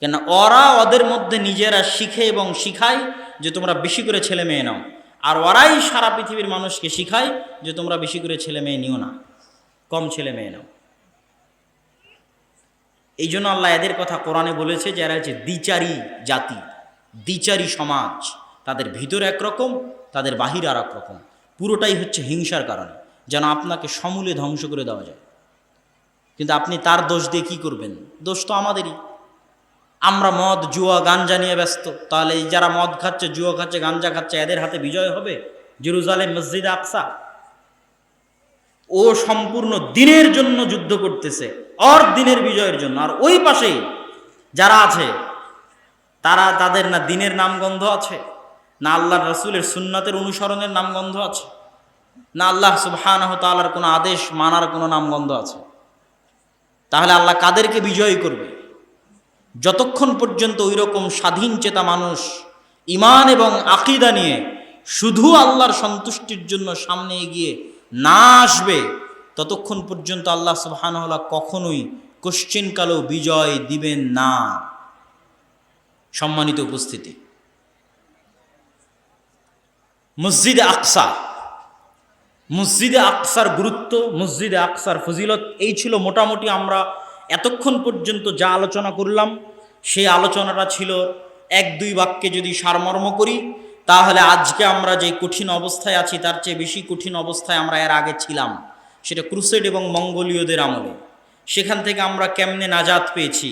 কেন? ওরা ওদের মধ্যে নিজেরা শিখে এবং শিখায় যে তোমরা বেশি করে ছেলে মেয়ে নাও, আর ওরাই সারা পৃথিবীর মানুষকে শিখায় যে তোমরা বেশি করে ছেলে মেয়ে নিও না, কম ছেলে মেয়ে নাও। এই জন্য আল্লাহ এদের কথা কোরআনে বলেছে যে এরা হচ্ছে দ্বিচারী জাতি, দ্বিচারী সমাজ। তাদের ভিতর একরকম, তাদের বাহির আর এক রকম। পুরোটাই হচ্ছে হিংসার কারণে, যেন আপনাকে সমূলে ধ্বংস করে দেওয়া যায়। কিন্তু আপনি তার দোষ দিয়ে কী করবেন? দোষ তো আমাদেরই। আমরা মদ, জুয়া, গাঞ্জা নিয়ে ব্যস্ত। তাহলে এই যারা মদ খাচ্ছে, জুয়া খাচ্ছে, গাঞ্জা খাচ্ছে, এদের হাতে বিজয় হবে জেরুজালেম, মসজিদে আকসা। ও সম্পূর্ণ দিনের জন্য যুদ্ধ করতেছে, আর দিনের বিজয়ের জন্য। আর ওই পাশে যারা আছে, তাদের না দিনের নামগন্ধ আছে, না আল্লাহ রসুলের সুন্নাতের অনুসরণের নামগন্ধ আছে, না আল্লাহ সুবহানাহু ওয়া তাআলার কোনো আদেশ মানার কোনো নামগন্ধ আছে। তাহলে আল্লাহ কাদেরকে বিজয়ী করবে? যতক্ষণ পর্যন্ত ওই রকম স্বাধীন চেতা মানুষ ঈমান এবং আকীদা নিয়ে শুধু আল্লাহর সন্তুষ্টির জন্য সামনে এগিয়ে না আসবে, ততক্ষণ পর্যন্ত আল্লাহ সুবহানাহু ওয়া তাআলা কখনোই কোশ্চিনকালেও বিজয় দিবেন না। সম্মানিত উপস্থিতি, মসজিদে আকসা, মসজিদে আকসার গুরুত্ব, মসজিদে আকসার ফজিলত, এই ছিল মোটামুটি আমরা এতক্ষণ পর্যন্ত যা আলোচনা করলাম। সেই আলোচনাটা ছিল 1-2 বাক্যে যদি সারমর্ম করি, তাহলে আজকে আমরা যে কঠিন অবস্থায় আছি তার চেয়ে বেশি কঠিন অবস্থায় আমরা এর আগে ছিলাম। সেটা ক্রুসেড এবং মঙ্গোলীয়দের আমলে। সেখান থেকে আমরা কেমনে নাজাত পেয়েছি,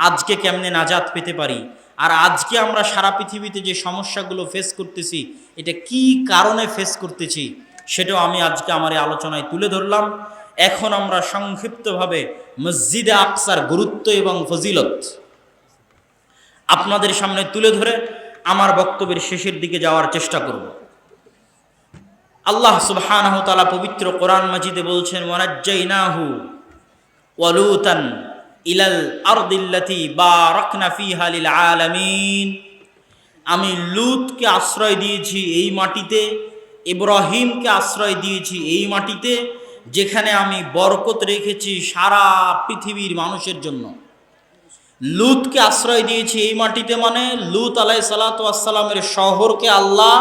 আজকে কেমনে নাজাত পেতে পারি, আর আজকে আমরা সারা পৃথিবীতে যে সমস্যাগুলো ফেস করতেছি, এটা কি কারণে ফেস করতেছি, সেটাও আমি আজকে আমার এই আলোচনায় তুলে ধরলাম। এখন আমরা সংক্ষিপ্তভাবে মসজিদে আকসার গুরুত্ব এবং ফজিলত আপনাদের সামনে তুলে ধরে আমার বক্তব্যের শেষের দিকে যাওয়ার চেষ্টা করব। আল্লাহ সুবহানাহু ওয়া তাআলা পবিত্র কোরআন মাজিদে বলছেন, ওয়ানাজ্জাইনাহু ওয়া লূতান ইলাল আরদিল্লাতী বারাকনা ফীহা লিল আলামিন। আমি লূতকে আশ্রয় দিয়েছি এই মাটিতে, ইব্রাহিমকে আশ্রয় দিয়েছি এই মাটিতে, যেখানে আমি বরকত রেখেছি সারা পৃথিবীর মানুষের জন্য। লুতকে আশ্রয় দিয়েছি এই মাটিতে, মানে লুত আলাইহিসসালাতু ওয়াসসালামের শহরকে আল্লাহ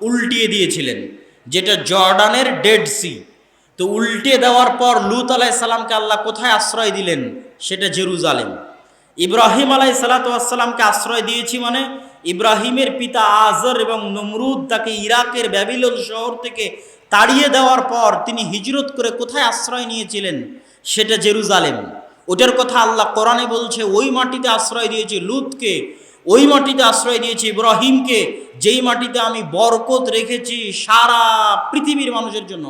উল্টিয়ে দিয়েছিলেন, যেটা জর্ডানের ডেড সি। তো উল্টে দেওয়ার পর লুত আলাইহিসসালামকে আল্লাহ কোথায় আশ্রয় দিলেন? সেটা জেরুজালেম। ইব্রাহিম আলাইহিসসালাতু ওয়াসসালামকে আশ্রয় দিয়েছি, মানে ইব্রাহিমের পিতা আজর এবং নমরুদ তাকে ইরাকের ব্যাবিলন শহর থেকে তাড়িয়ে দেওয়ার পর তিনি হিজরত করে কোথায় আশ্রয় নিয়েছিলেন? সেটা জেরুজালেম। ওটার কথা আল্লাহ কোরআনে বলছে, ওই মাটিতে আশ্রয় দিয়েছি লুতকে, ওই মাটিতে আশ্রয় দিয়েছি ইব্রাহিমকে, যেই মাটিতে আমি বরকত রেখেছি সারা পৃথিবীর মানুষের জন্য।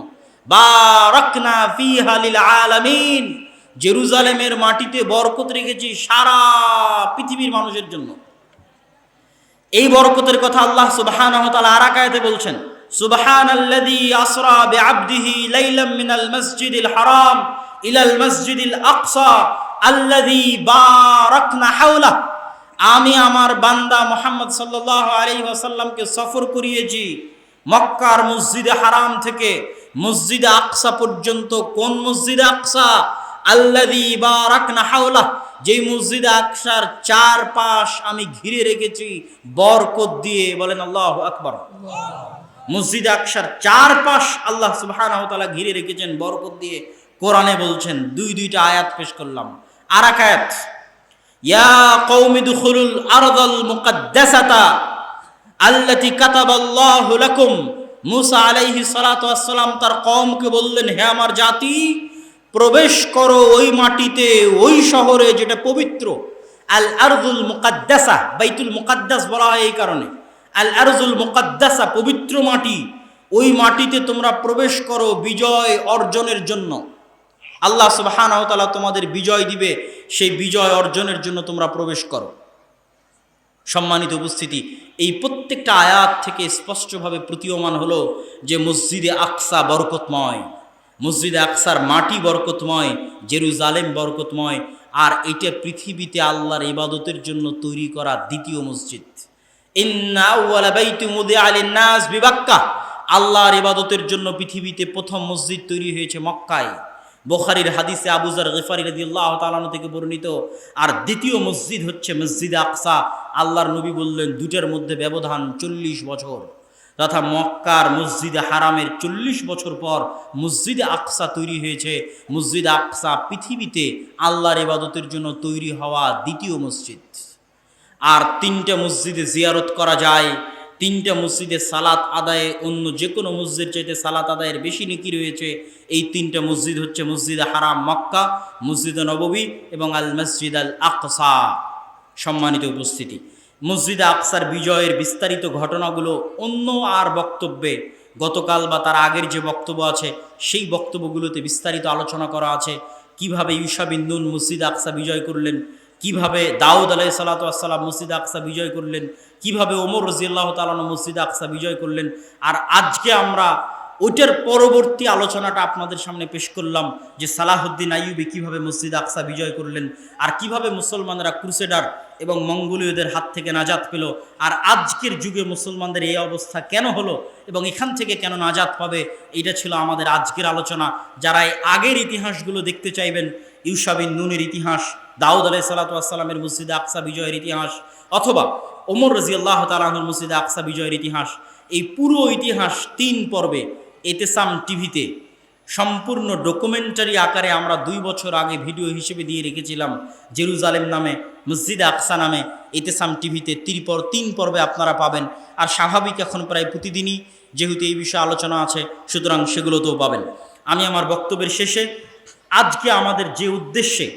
বারাকনা ফিহা লিল আলামিন, জেরুজালেমের মাটিতে বরকত রেখেছি সারা পৃথিবীর মানুষের জন্য। এই বরকতের কথা আল্লাহ সুবহানাহু ওয়া তাআলা আর এক আয়াতে বলছেন, সুবহানাল্লাযী আসরা বিআবদিহি লাইলাম মিনাল মাসজিদিল হারাম ইলাল মাসজিদিল আকসা আল্লাযী বারাকনা হাওলা। আমি আমার বান্দা মুহাম্মদ সাল্লাল্লাহু আলাইহি ওয়াসাল্লামকে সফর করিয়েছি মক্কার মসজিদে হারাম থেকে মসজিদে আকসা পর্যন্ত। কোন মসজিদে আকসা? আল্লাযী বারাকনা হাওলা, যেই মসজিদে আকসার চারপাশ আমি ঘিরে রেখেছি বরকত দিয়ে। বলেন আল্লাহু আকবার। মসজিদে আকসার চারপাশ আল্লাহ সুবহানাহু ওয়া তাআলা ঘিরে রেখেছেন বরকত দিয়ে। কোরআনে বলছেন, দুইটা আয়াত পেশ করলাম। আর এক আয়াত, ইয়া কওমি দুখুলুল আরদাল মুকাদ্দাসাতা আল্লাতী কাতাবাল্লাহু লাকুম। মুসা আলাইহিস সালাতু ওয়াস সালাম তার কওমকে বললেন, হে আমার জাতি, প্রবেশ করো ওই মাটিতে, ওই শহরে যেটা পবিত্র। আল আরদুল মুকাদ্দাসা, বাইতুল মুকাদ্দাস বলা হয় এই কারণে। আল আরদুল মুকাদ্দাসা, পবিত্র মাটি, ওই মাটিতে তোমরা প্রবেশ করো বিজয় অর্জনের জন্য। আল্লাহ সুবহানাহু ওয়া তাআলা তোমাদের বিজয় দিবে, সেই বিজয় অর্জনের জন্য তোমরা প্রবেশ করো। সম্মানিত উপস্থিতি, এই প্রত্যেকটা আয়াত থেকে স্পষ্টভাবে প্রতীয়মান হলো যে মসজিদে আকসা বরকতময়, মসজিদে আকসার মাটি বরকতময়, জেরুজালেম বরকতময়। আর এটা পৃথিবীতে আল্লাহর ইবাদতের জন্য তৈরি করা দ্বিতীয় মসজিদ। ইন্না আউওয়ালা বাইতি মুদিআ লিন-নাস বিবাক্কাহ, আল্লাহর ইবাদতের জন্য পৃথিবীতে প্রথম মসজিদ তৈরি হয়েছে মক্কায়। বুখারীর হাদিসে আবু যর গিফারী রাদিয়াল্লাহু তাআলা থেকে বর্ণিত। আর দ্বিতীয় মসজিদ হচ্ছে মসজিদে আকসা। আল্লাহর নবী বললেন, দুটার মধ্যে ব্যবধান 40 বছর, তথা মক্কার মসজিদে হারামের 40 বছর পর মসজিদে আকসা তৈরি হয়েছে। মসজিদে আকসা পৃথিবীতে আল্লাহর ইবাদতের জন্য তৈরি হওয়া দ্বিতীয় মসজিদ। আর 3টা মসজিদে জিয়ারত করা যায়, 3টা মসজিদে সালাত আদায়ে অন্য যে কোনো মসজিদ চাইতে সালাত আদায়ের বেশি নেকি রয়েছে। এই 3টা মসজিদ হচ্ছে মসজিদে হারাম মক্কা, মসজিদে নববী এবং আল মসজিদ আল আকসা। সম্মানিত উপস্থিতি, মসজিদে আকসার বিজয়ের বিস্তারিত ঘটনাগুলো অন্য আর বক্তব্যে, গতকাল বা তার আগের যে বক্তব্য আছে সেই বক্তব্যগুলোতে বিস্তারিত আলোচনা করা আছে। কিভাবে ইউশা বিন নুন মসজিদে আকসা বিজয় করলেন, কিভাবে দাউদ আলাইহিস সালাতু ওয়াস সালাম মসজিদে আকসা বিজয় করলেন, কিভাবে ওমর রাদিয়াল্লাহু তাআলা মসজিদে আকসা বিজয় করলেন। আর আজকে আমরা ওইটার পরবর্তী আলোচনাটা আপনাদের সামনে পেশ করলাম, যে সালাহুদ্দিন আইয়ুবী কিভাবে মসজিদ আকসা বিজয় করলেন, আর কিভাবে মুসলমানরা ক্রুসেডার এবং মঙ্গোলীয়দের হাত থেকে নাজাত পেল, আর আজকের যুগে মুসলমানদের এই অবস্থা কেন হলো এবং এখান থেকে কেন নাজাত পাবে। এইটা ছিল আমাদের আজকের আলোচনা। যারা এই আগের ইতিহাসগুলো দেখতে চাইবেন, ইউশা বিন নুনের ইতিহাস, দাউদ আলাইহিস সালাতু ওয়াস সালামের মসজিদে আকসা বিজয়ের ইতিহাস, অথবা ওমর রাদিয়াল্লাহু তাআলা আনহুর মসজিদে আকসা বিজয়ের ইতিহাস, এই পুরো ইতিহাস 3 পর্বে এতেসাম টিভিতে সম্পূর্ণ ডকুমেন্টারি আকারে আমরা 2 বছর আগে ভিডিও হিসেবে দিয়ে রেখেছিলাম। জেরুজালেম নামে, মসজিদে আকসা নামে এতেসাম টিভিতে 3 পর্বে আপনারা পাবেন। আর স্বাভাবিক এখন প্রায় প্রতিদিনই যেহেতু এই বিষয়ে আলোচনা আছে, সুতরাং সেগুলোতেও পাবেন। আমি আমার বক্তব্যের শেষে আজকে আমাদের যে উদ্দেশ্যে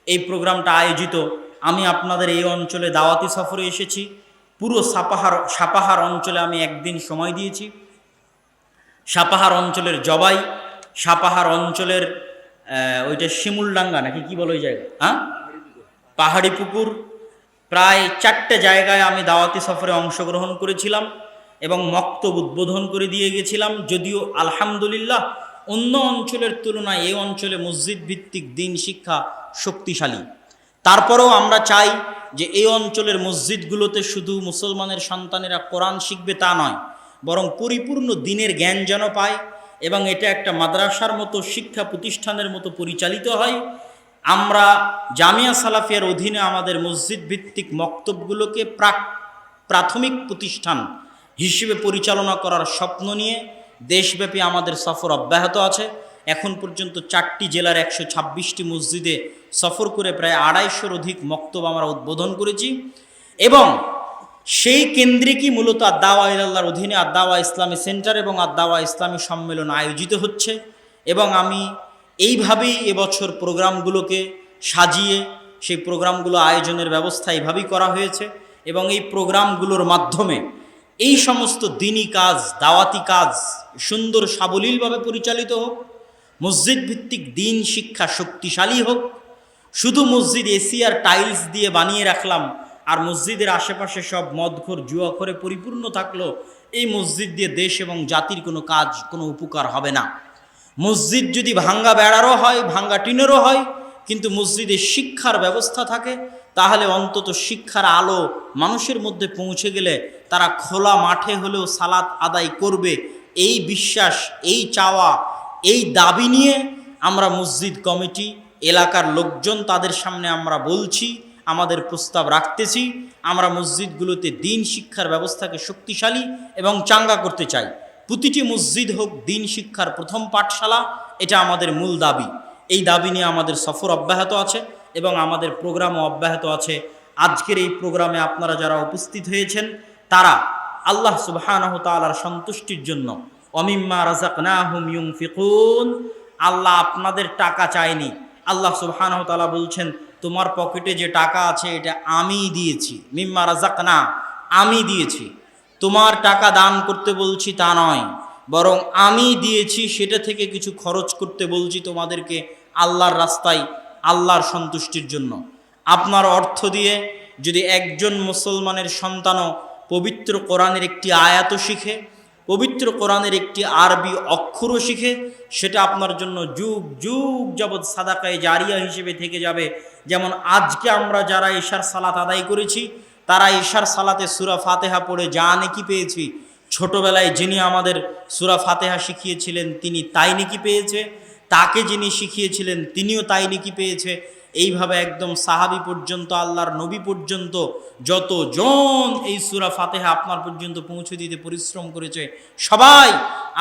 এই প্রোগ্রামটা আয়োজিত, আমি আপনাদের এই অঞ্চলে দাওয়াতি সফরে এসেছি। পুরো সাপাহার অঞ্চলে আমি একদিন সময় দিয়েছি। সাপাহার অঞ্চলের জবাই, সাপাহার অঞ্চলের ওইটা শিমুলডাঙ্গা নাকি কি বলে ওই জায়গা, পাহাড়ি পুকুর, প্রায় 4টে জায়গায় আমি দাওয়াতি সফরে অংশগ্রহণ করেছিলাম এবং মক্তব উদ্বোধন করে দিয়ে গেছিলাম। যদিও আলহামদুলিল্লাহ অন্য অঞ্চলের তুলনায় এই অঞ্চলে মসজিদ ভিত্তিক দিন শিক্ষা শক্তিশালী। তারপরেও আমরা চাই যে এই অঞ্চলের মসজিদগুলোতে শুধু মুসলমানের সন্তানেরা কোরআন শিখবে তা নয়, বরং পরিপূর্ণ দিনের জ্ঞান যেন পায় এবং এটা একটা মাদ্রাসার মতো শিক্ষা প্রতিষ্ঠানের মতো পরিচালিত হয়। আমরা জামিয়া সালাফিয়ার অধীনে আমাদের মসজিদ ভিত্তিক মক্তবগুলোকে প্রাথমিক প্রতিষ্ঠান হিসেবে পরিচালনা করার স্বপ্ন নিয়ে দেশব্যাপী আমাদের সফর অব্যাহত আছে। এখন পর্যন্ত 4টি জেলার 126টি মসজিদে সফর করে প্রায় 250-র অধিক মক্তব আমরা উদ্বোধন করেছি এবং সেই কেন্দ্রিকই মূলত আদ-দাওয়া ইলাল্লাহর অধীনে আদ-দাওয়া ইসলামী সেন্টার এবং আদ-দাওয়া ইসলামী সম্মেলন আয়োজিত হচ্ছে এবং আমি এইভাবেই এবছর প্রোগ্রামগুলোকে সাজিয়ে সেই প্রোগ্রামগুলো আয়োজনের ব্যবস্থা এইভাবেই করা হয়েছে এবং এই প্রোগ্রামগুলোর মাধ্যমে এই সমস্ত দিনী কাজ, দাওয়াতি কাজ সুন্দর সাবলীলভাবে পরিচালিত হোক, মসজিদ ভিত্তিক দিন শিক্ষা শক্তিশালী হোক। শুধু মসজিদ এসি আর টাইলস দিয়ে বানিয়ে রাখলাম আর মসজিদের আশেপাশে সব মদখোর জুয়াখোরে পরিপূর্ণ থাকলো, এই মসজিদ দিয়ে দেশ এবং জাতির কোনো কাজ, কোনো উপকার হবে না। মসজিদ যদি ভাঙ্গা বেড়ারও হয়, ভাঙ্গা টিনেরও হয়, কিন্তু মসজিদে শিক্ষার ব্যবস্থা থাকে, তাহলে অন্তত শিক্ষার আলো মানুষের মধ্যে পৌঁছে গেলে তারা খোলা মাঠে হলেও সালাত আদায় করবে, এই বিশ্বাস, এই চাওয়া, এই দাবি নিয়ে আমরা মসজিদ কমিটি, এলাকার লোকজন তাদের সামনে আমরা বলছি, আমাদের প্রস্তাব রাখতেছি। আমরা মসজিদগুলোতে দিন শিক্ষার ব্যবস্থাকে শক্তিশালী এবং চাঙ্গা করতে চাই। প্রতিটি মসজিদ হোক দিন শিক্ষার প্রথম পাঠশালা, এটা আমাদের মূল দাবি। এই দাবি নিয়ে আমাদের সফর অব্যাহত আছে এবং আমাদের প্রোগ্রামও অব্যাহত আছে। আজকের এই প্রোগ্রামে আপনারা যারা উপস্থিত হয়েছেন তারা আল্লাহ সুবহানাহু ওয়া তাআলার সন্তুষ্টির জন্য ওয়ামিম্মা রাযাকনাহুম ইউনফিকুন, আল্লাহ আপনাদের টাকা চায়নি। আল্লাহ সুবহানাহু ওয়া তাআলা বলছেন, তোমার পকেটে যে টাকা আছে এটা আমি দিয়েছি, মিম্মা রাযাকনা, আমি দিয়েছি। তোমার টাকা দান করতে বলছি তা নয়, বরং আমি দিয়েছি সেটা থেকে কিছু খরচ করতে বলছি তোমাদেরকে আল্লাহর রাস্তায়, আল্লাহর সন্তুষ্টির জন্য। আপনার অর্থ দিয়ে যদি একজন মুসলমানের সন্তানও পবিত্র কোরআনের একটি আয়াত শিখে, পবিত্র কোরআনের একটি আরবি অক্ষরও শিখে, সেটা আপনার জন্য যুগ যুগ যাবৎ সাদাকায়ে জারিয়া হিসেবে থেকে যাবে। যেমন আজকে আমরা যারা ইশার সালাত আদায় করেছি, তারা ইশার সালাতে সূরা ফাতিহা পড়ে যা নেকি পেয়েছি, ছোটবেলায় যিনি আমাদের সূরা ফাতিহা শিখিয়েছিলেন তিনি তাই নেকি পেয়েছে, তাকে যিনি শিখিয়েছিলেন তিনিও তাই নেকি পেয়েছে। এইভাবে একদম সাহাবী পর্যন্ত, আল্লাহর নবী পর্যন্ত যতজন এই সূরা ফাতিহা আপনার পর্যন্ত পৌঁছে দিতে পরিশ্রম করেছে, সবাই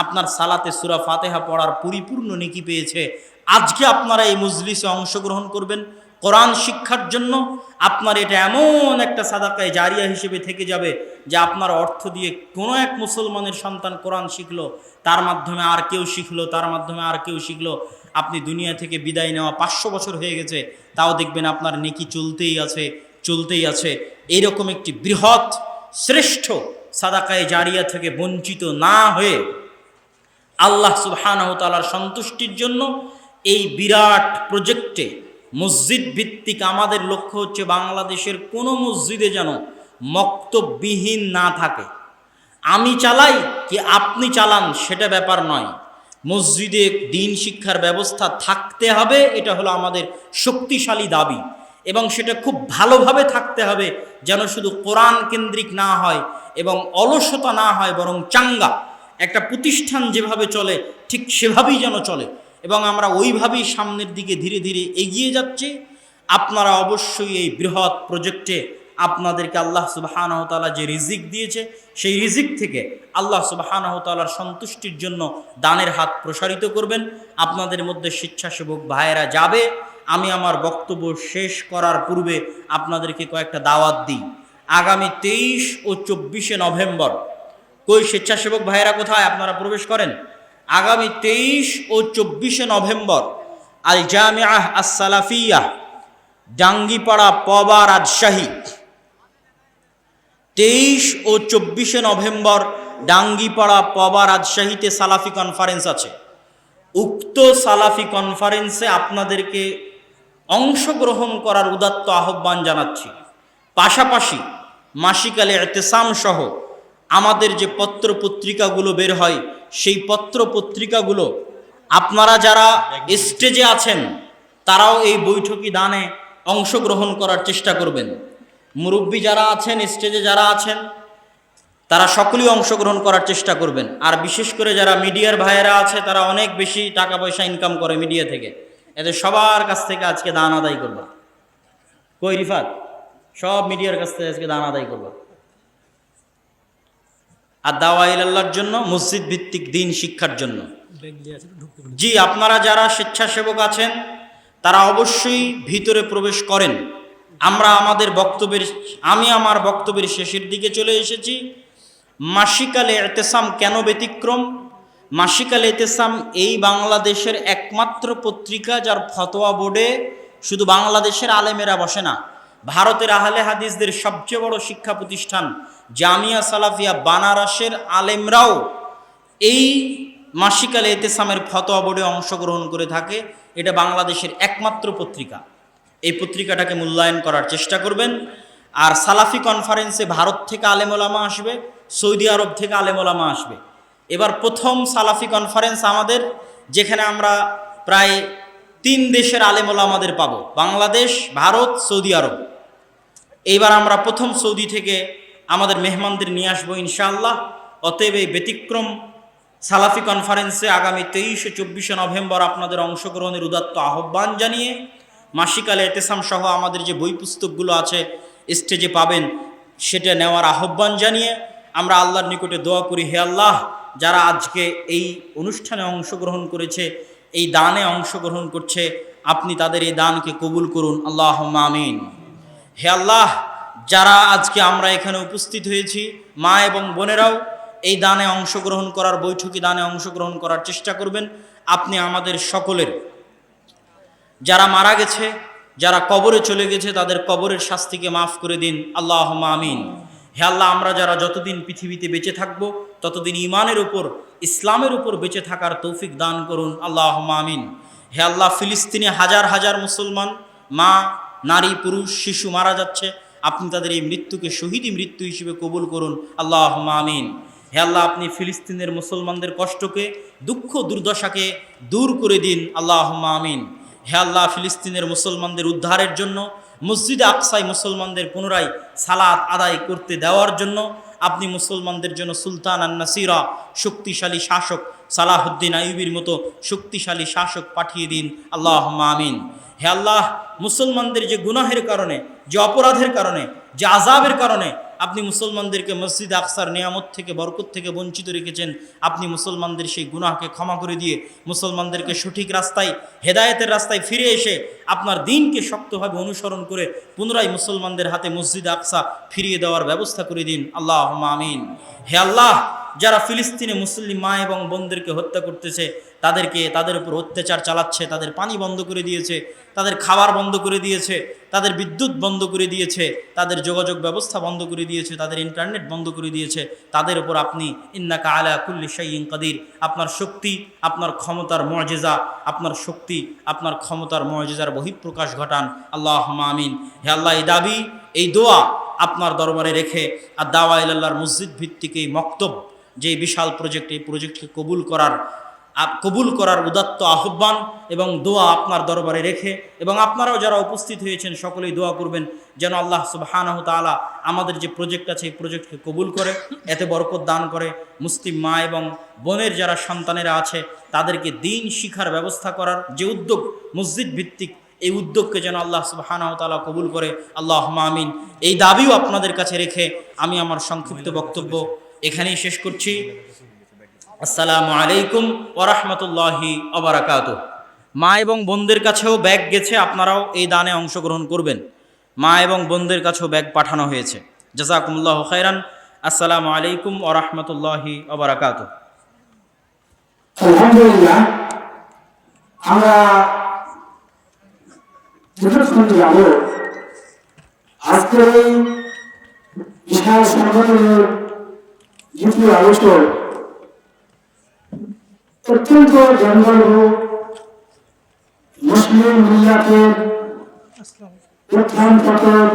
আপনার সালাতে সূরা ফাতিহা পড়ার পরিপূর্ণ নেকি পেয়েছে। আজকে আপনারা এই মজলিসে অংশগ্রহণ করবেন কোরআন শিক্ষার জন্য, আপনার এটা এমন একটা সাদাকায়ে জারিয়া হিসেবে থেকে যাবে যে আপনার অর্থ দিয়ে কোনো এক মুসলমানের সন্তান কোরআন শিখলো, তার মাধ্যমে আর কেউ শিখলো, তার মাধ্যমে আর কেউ শিখলো। আপনি দুনিয়া থেকে বিদায় নেওয়া 500 বছর হয়ে গেছে, তাও দেখবেন আপনার নেকি চলতেই আছে, চলতেই আছে। এইরকম একটি বৃহৎ শ্রেষ্ঠ সাদাকায়ে জারিয়া থেকে বঞ্চিত না হয়ে আল্লাহ সুবহানাহু ওয়া তাআলার সন্তুষ্টির জন্য এই বিরাট প্রজেক্টে মসজিদ ভিত্তিক আমাদের লক্ষ্য হচ্ছে বাংলাদেশের কোনো মসজিদে যেন মক্তববিহীন না থাকে। আমি চালাই কি আপনি চালান সেটা ব্যাপার নয়, মসজিদে দিন শিক্ষার ব্যবস্থা থাকতে হবে, এটা হলো আমাদের শক্তিশালী দাবি। এবং সেটা খুব ভালোভাবে থাকতে হবে, যেন শুধু কোরআন কেন্দ্রিক না হয় এবং অলসতা না হয়, বরং চাঙ্গা একটা প্রতিষ্ঠান যেভাবে চলে ঠিক সেভাবেই যেন চলে। এবং আমরা ওইভাবেই সামনের দিকে ধীরে ধীরে এগিয়ে যাচ্ছি। আপনারা অবশ্যই এই বৃহৎ প্রজেক্টে আপনাদেরকে আল্লাহ সুবহানাহু ওয়া তাআলা যে রিজিক দিয়েছে, সেই রিজিক থেকে আল্লাহ সুবহানাহু ওয়া তাআলার সন্তুষ্টির জন্য দানের হাত প্রসারিত করবেন। আপনাদের মধ্যে স্বেচ্ছাসেবক ভাইয়েরা যাবে। আমি আমার বক্তব্য শেষ করার পূর্বে আপনাদেরকে কয়েকটা দাওয়াত দিই। আগামী 23 ও 24 নভেম্বর, কই স্বেচ্ছাসেবক ভাইয়েরা কোথায়? আপনারা প্রবেশ করেন। আগামী 23 ও 24 নভেম্বর আল জামিআহ আস-সালাফিয়াহ, ডাঙ্গিপাড়া, পবা, রাজশাহী। 23 ও 24 নভেম্বর ডাঙ্গিপাড়া, পবা, রাজশাহীতে সালাফি কনফারেন্স আছে। উক্ত সালাফি কনফারেন্সে আপনাদেরকে অংশগ্রহণ করার উদাত্ত আহ্বান জানাচ্ছি। পাশাপাশি মাসিক আল ইতিসাম সহ আমাদের যে পত্র পত্রিকাগুলো বের হয়, সেই পত্র পত্রিকাগুলো আপনারা যারা স্টেজে আছেন তারাও এই বৈঠকি দানে অংশগ্রহণ করার চেষ্টা করবেন। মুরব্বী যারা আছেন, স্টেজে যারা আছেন, তারা সকলেই অংশগ্রহণ করার চেষ্টা করবেন। আর বিশেষ করে যারা মিডিয়ার ভাইয়েরা আছে তারা অনেক বেশি টাকা পয়সা ইনকাম করে মিডিয়া থেকে, এদের সবার কাছ থেকে আজকে দান আদায় করবা। কই রিফাত, সব মিডিয়ার কাছ থেকে আজকে দান আদায় করবা। আর দাওয়া ইলাল্লাহর জন্য, মসজিদ ভিত্তিক দিন শিক্ষার জন্য। জি, আপনারা যারা স্বেচ্ছাসেবক আছেন তারা অবশ্যই ভিতরে প্রবেশ করেন। আমি আমার বক্তব্যের শেষের দিকে চলে এসেছি। মাসিক আল ইতিসাম কেন ব্যতিক্রম? মাসিক আল ইতিসাম এই বাংলাদেশের একমাত্র পত্রিকা যার ফতোয়া বোর্ডে শুধু বাংলাদেশের আলেমেরা বসে না, ভারতের আহলে হাদিসদের সবচেয়ে বড় শিক্ষা প্রতিষ্ঠান জামিয়া সালাফিয়া বানারসের আলেমরাও এই মাসিক আল ইতিসামের ফতোয়া বোর্ডে অংশগ্রহণ করে থাকে। এটা বাংলাদেশের একমাত্র পত্রিকা। এই পত্রিকাটাকে মূল্যায়ন করার চেষ্টা করবেন। আর সালাফি কনফারেন্সে ভারত থেকে আলেম ওলামা আসবে, সৌদি আরব থেকে আলেম ওলামা আসবে। এবার প্রথম সালাফি কনফারেন্স আমাদের, যেখানে আমরা প্রায় 3 দেশের আলেম ওলামাদের পাবো, বাংলাদেশ, ভারত, সৌদি আরব। এইবার আমরা প্রথম সৌদি থেকে আমাদের মেহমানদের নিয়ে আসবো ইনশাআল্লাহ। অতএব এই ব্যতিক্রম সালাফি কনফারেন্সে আগামী 23-24 নভেম্বর আপনাদের অংশগ্রহণের উদাত্ত আহ্বান জানিয়ে মাসিক আল ইতিসাম সহ আমাদের যে বই পুস্তকগুলো আছে স্টেজে পাবেন, সেটা নেওয়ার আহ্বান জানিয়ে আমরা আল্লাহর নিকটে দোয়া করি, হে আল্লাহ, যারা আজকে এই অনুষ্ঠানে অংশগ্রহণ করেছে, এই দানে অংশগ্রহণ করছে, আপনি তাদের এই দানকে কবুল করুন, আল্লাহুম্মা আমিন। হে আল্লাহ, যারা আজকে আমরা এখানে উপস্থিত হয়েছি, মা এবং বোনেরাও এই দানে অংশগ্রহণ করার, বৈঠকি দানে অংশগ্রহণ করার চেষ্টা করবেন। আপনি আমাদের সকলের, যারা মারা গেছে, যারা কবরে চলে গেছে, তাদের কবরের শাস্তিকে মাফ করে দিন, আল্লাহুম্মা আমিন। হে আল্লাহ, আমরা যারা যতদিন পৃথিবীতে বেঁচে থাকব ততদিন ঈমানের উপর, ইসলামের উপর বেঁচে থাকার তৌফিক দান করুন, আল্লাহুম্মা আমিন। হে আল্লাহ, ফিলিস্তিনে হাজার হাজার মুসলমান, মা, নারী, পুরুষ, শিশু মারা যাচ্ছে, আপনি তাদের এই মৃত্যুকে শহীদি মৃত্যু হিসেবে কবুল করুন, আল্লাহুম্মা আমিন। হে আল্লাহ, আপনি ফিলিস্তিনের মুসলমানদের কষ্টকে, দুঃখ দুর্দশাকে দূর করে দিন, আল্লাহুম্মা আমিন। হে আল্লাহ, ফিলিস্তিনের মুসলমানদের উদ্ধারের জন্য, মসজিদে আকসায় মুসলমানদের পুনরায় সালাত আদায় করতে দেওয়ার জন্য আপনি মুসলমানদের জন্য সুলতান আন নাসিরা, শক্তিশালী শাসক সালাহুদ্দিন আইয়ুবীর মতো শক্তিশালী শাসক পাঠিয়ে দিন, আল্লাহুম্মা আমিন। হে আল্লাহ, মুসলমানদের যে গুনাহের কারণে, যে অপরাধের কারণে, যে আযাবের কারণে আপনি মুসলমানদেরকে মসজিদ আকসার নিয়ামত থেকে, বরকত থেকে বঞ্চিত রেখেছেন, আপনি মুসলমানদের সেই গুনাহকে ক্ষমা করে দিয়ে মুসলমানদেরকে সঠিক রাস্তায়, হেদায়েতের রাস্তায় ফিরে এসে আপনার দ্বীনকে শক্তভাবে অনুসরণ করে পুনরায় মুসলমানদের হাতে মসজিদ আকসা ফিরিয়ে দেওয়ার ব্যবস্থা করে দিন, আল্লাহুম্মা আমিন। হে আল্লাহ, যারা ফিলিস্তিনে মুসলিম মা এবং বোনদেরকে হত্যা করতেছে, তাদের উপর অত্যাচার চালাচ্ছে, তাদের পানি বন্ধ করে দিয়েছে, তাদের খাবার বন্ধ করে দিয়েছে, তাদের বিদ্যুৎ বন্ধ করে দিয়েছে, তাদের যোগাযোগ ব্যবস্থা বন্ধ করে দিয়েছে, তাদের ইন্টারনেট বন্ধ করে দিয়েছে, তাদের উপর আপনি ইন্নাকা আলা কুল্লি শাইইন কাদির, আপনার শক্তি, আপনার ক্ষমতার মুজিজা, আপনার শক্তি, আপনার ক্ষমতার মুজিজার বহিঃপ্রকাশ ঘটান, আল্লাহুম্মা আমিন। হে আল্লাহ, এই দাবি, এই দোয়া আপনার দরবারে রেখে আর দাওয়া ইলাল্লাহর মসজিদ ভিত্তিক এই মক্তব, যে বিশাল প্রজেক্ট, এই প্রজেক্টকে কবুল করার উদাত্ত আহ্বান এবং দোয়া আপনার দরবারে রেখে, এবং আপনারাও যারা উপস্থিত হয়েছেন সকলেই দোয়া করবেন যেন আল্লাহ সুবহানাহু তাআলা আমাদের যে প্রজেক্ট আছে এই প্রজেক্টকে কবুল করে, এতে বরকত দান করে। মুসলিম মা এবং বোনের যারা সন্তানেরা আছে তাদেরকে দ্বীন শিখার ব্যবস্থা করার যে উদ্যোগ মসজিদ ভিত্তিক, এই উদ্যোগকে যেন আল্লাহ সুবহানাহু তাআলা কবুল করে, আল্লাহুম্মা আমিন। এই দাবিও আপনাদের কাছে রেখে আমি আমার সংক্ষিপ্ত বক্তব্য এখানেই শেষ করছি। আসসালামু আলাইকুম ওয়া রাহমাতুল্লাহি ওয়া বারাকাতুহু। মা এবং বোনদের কাছেও ব্যাগ গেছে, আপনারাও এই দানে অংশগ্রহণ করবেন। মা এবং বোনদের কাছেও ব্যাগ পাঠানো হয়েছে। জাযাকুমুল্লাহু খাইরান। আসসালামু আলাইকুম ওয়া রাহমাতুল্লাহি ওয়া বারাকাতুহু।
আলহামদুলিল্লাহ, আমরা যতক্ষণ যাব আজকের এই বিশাল সংগঠনের দ্বিতীয় আলোচনা অত্যন্ত জনবল মুসলিম মিল্লাতের উত্থান পতন